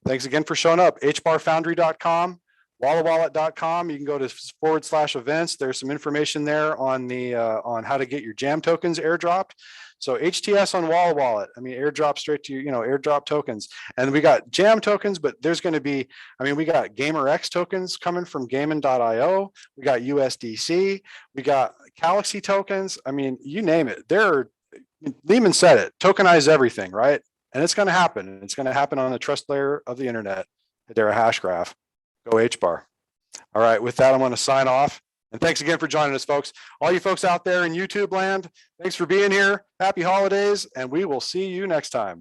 thanks again for showing up. HBARfoundry.com. Wallawallet.com. You can go to /events. There's some information there on on how to get your JAM tokens airdropped. So HTS on Wallawallet, I mean, airdrop straight to airdrop tokens. And we got JAM tokens, but there's going to be, we got GamerX tokens coming from Gammon.io. We got USDC. We got Galaxy tokens. I mean, you name it. Leemon said it, tokenize everything, right? And it's going to happen. It's going to happen on the trust layer of the internet, Hedera Hashgraph. Go HBAR. All right, with that, I'm going to sign off. And thanks again for joining us, folks. All you folks out there in YouTube land, thanks for being here. Happy holidays, and we will see you next time.